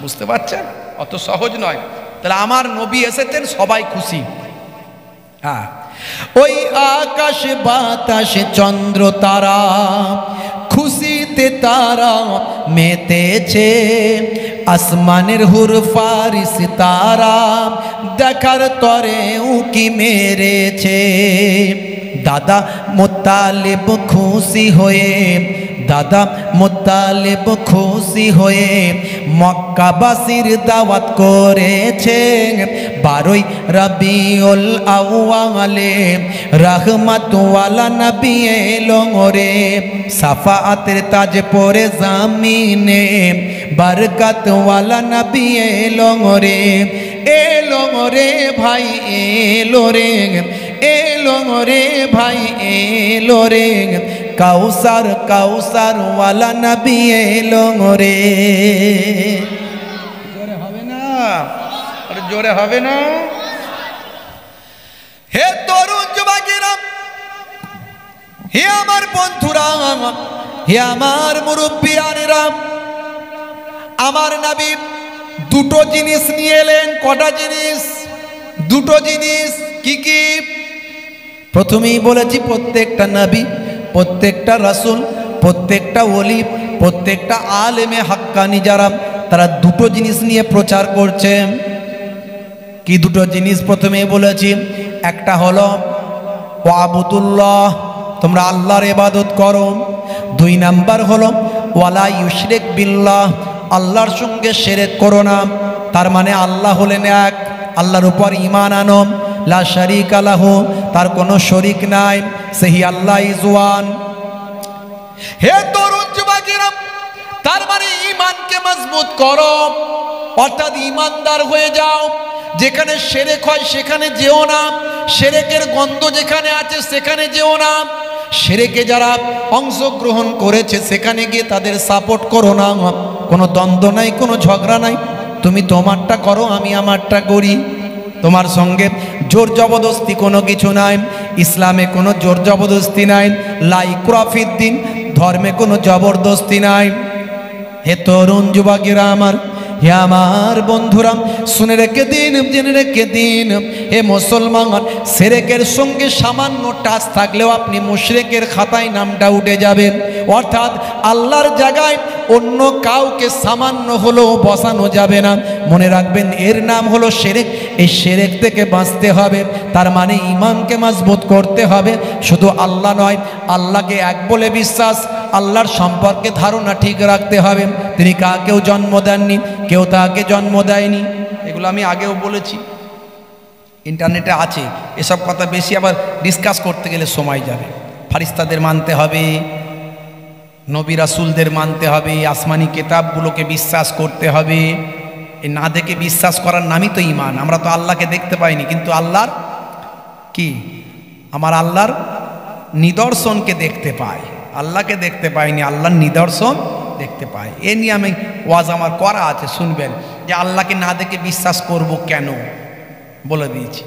বুঝতে পারছেন? অত সহজ নয়। তাহলে আমার নবী এসেছেন, সবাই খুশি। হ্যাঁ, ওই আকাশ বাতাস চন্দ্র তারা খুশিতে তারা মেতেছে, আসমানের হুর ফারিস তারা দেখার তরে উকি মেরেছে। দাদা মুত্তালিব খুশি হয়ে, দাদা মুত্তালিব খুশি হয়ে মক্কাবাসীর দাওয়াত করেছে। 12ই রবিউল আউয়ালে রহমতওয়ালা নবী এলো রে, সাফাআতের তাজ পরে জামিনে বরকতওয়ালা নবী এলো রে। এলো রে ভাই এলো রে, এলো রে ভাই এলো রে, কাউসার কাউসার ওয়ালা নবী এলো রে। জোরে হবে না? আরে জোরে হবে না? হে তরুণ যুবকেরা, হে আমার বন্ধুরা, হে আমার মুরব্বিয়ানেরা, আমার নবী দুটো জিনিস নিয়ে এলেন। কটা জিনিস? দুটো জিনিস। কি কি? প্রথমেই বলেছি প্রত্যেকটা নবী, প্রত্যেকটা রাসূল, প্রত্যেকটা ওলি, প্রত্যেকটা আলেমে হাক্কানি যারা, তারা দুটো জিনিস নিয়ে প্রচার করছে। কি দুটো জিনিস? প্রথমেই বলেছি, একটা হলো ওয়াবুদুল্লাহ, তোমরা আল্লাহর ইবাদত করো। 2 নাম্বার হলো ওয়ালা ইউশরিক বিল্লাহ, আল্লাহর সঙ্গে শিরক করো না। তার মানে আল্লাহ হলেন এক, আল্লাহর উপর ঈমান আনো। লা শারীকা লাহু, তার কোনো শরীক নাই, সেই আল্লাহ ইজ ওয়ান। হে তরুণ যুবকেরা, তার মানে ঈমানকে মজবুত করো, অর্থাৎ ঈমানদার হয়ে যাও। যেখানে শিরক হয় সেখানে যেও না, শিরকের গন্ধ যেখানে আছে সেখানে যেও না। শিরকে যারা অংশগ্রহণ করেছে সেখানে গিয়ে তাদের সাপোর্ট করো না। কোনো দ্বন্দ্ব নাই, কোনো ঝগড়া নাই, তুমি তোমারটা করো, আমি আমারটা করি। তোমার সঙ্গে জোর জবরদস্তি কোনো কিছু নাই। ইসলামে কোনো জোর জবরদস্তি নাই। লা ইকরাহ ফিদ্দিন, ধর্মে কোনো জবরদস্তি নাই। হে তরুণ যুবকেরা আমার, হে আমার বন্ধুরা, শুনে রেখে দিন, জেনে রেখে দিন, হে মুসলমান, শিরকের সঙ্গে সামান্য টাচ থাকলেও আপনি মুশরিকের খাতায় নামটা উঠে যাবেন। অর্থাৎ আল্লাহর জায়গায় অন্য কাউকে সামান্য হলেও বসানো যাবে না। মনে রাখবেন, এর নাম হলো শিরক। এই শিরক থেকে বাঁচতে হবে, তার মানে ঈমানকে মজবুত করতে হবে। শুধু আল্লাহ নয়, আল্লাহকে এক বলে বিশ্বাস, আল্লাহর সম্পর্কে ধারণা ঠিক রাখতে হবে। তিনি কাকেও জন্ম দেননি, কেউ তাকে জন্ম দেয়নি। এগুলো আমি আগেও বলেছি, ইন্টারনেটে আছে। এসব কথা বেশি আবার ডিসকাস করতে গেলে সময় যাবে। ফারিস্তাদের মানতে হবে, নবী রাসূলদের মানতে হবে, আসমানি কিতাবগুলোকে বিশ্বাস করতে হবে। এই না দেখে বিশ্বাস করার নামই তো ঈমান। আমরা তো আল্লাহকে দেখতে পাইনি, কিন্তু আল্লাহর কি, আমার আল্লাহর নিদর্শনকে দেখতে পাই। আল্লাহকে দেখতে পাইনি, আল্লাহর নিদর্শন দেখতে পাই। এ নিয়ে আমি ওয়াজ আমার করা আছে, শুনবেন যে আল্লাহকে না দেখে বিশ্বাস করব কেন, বলে দিয়েছি।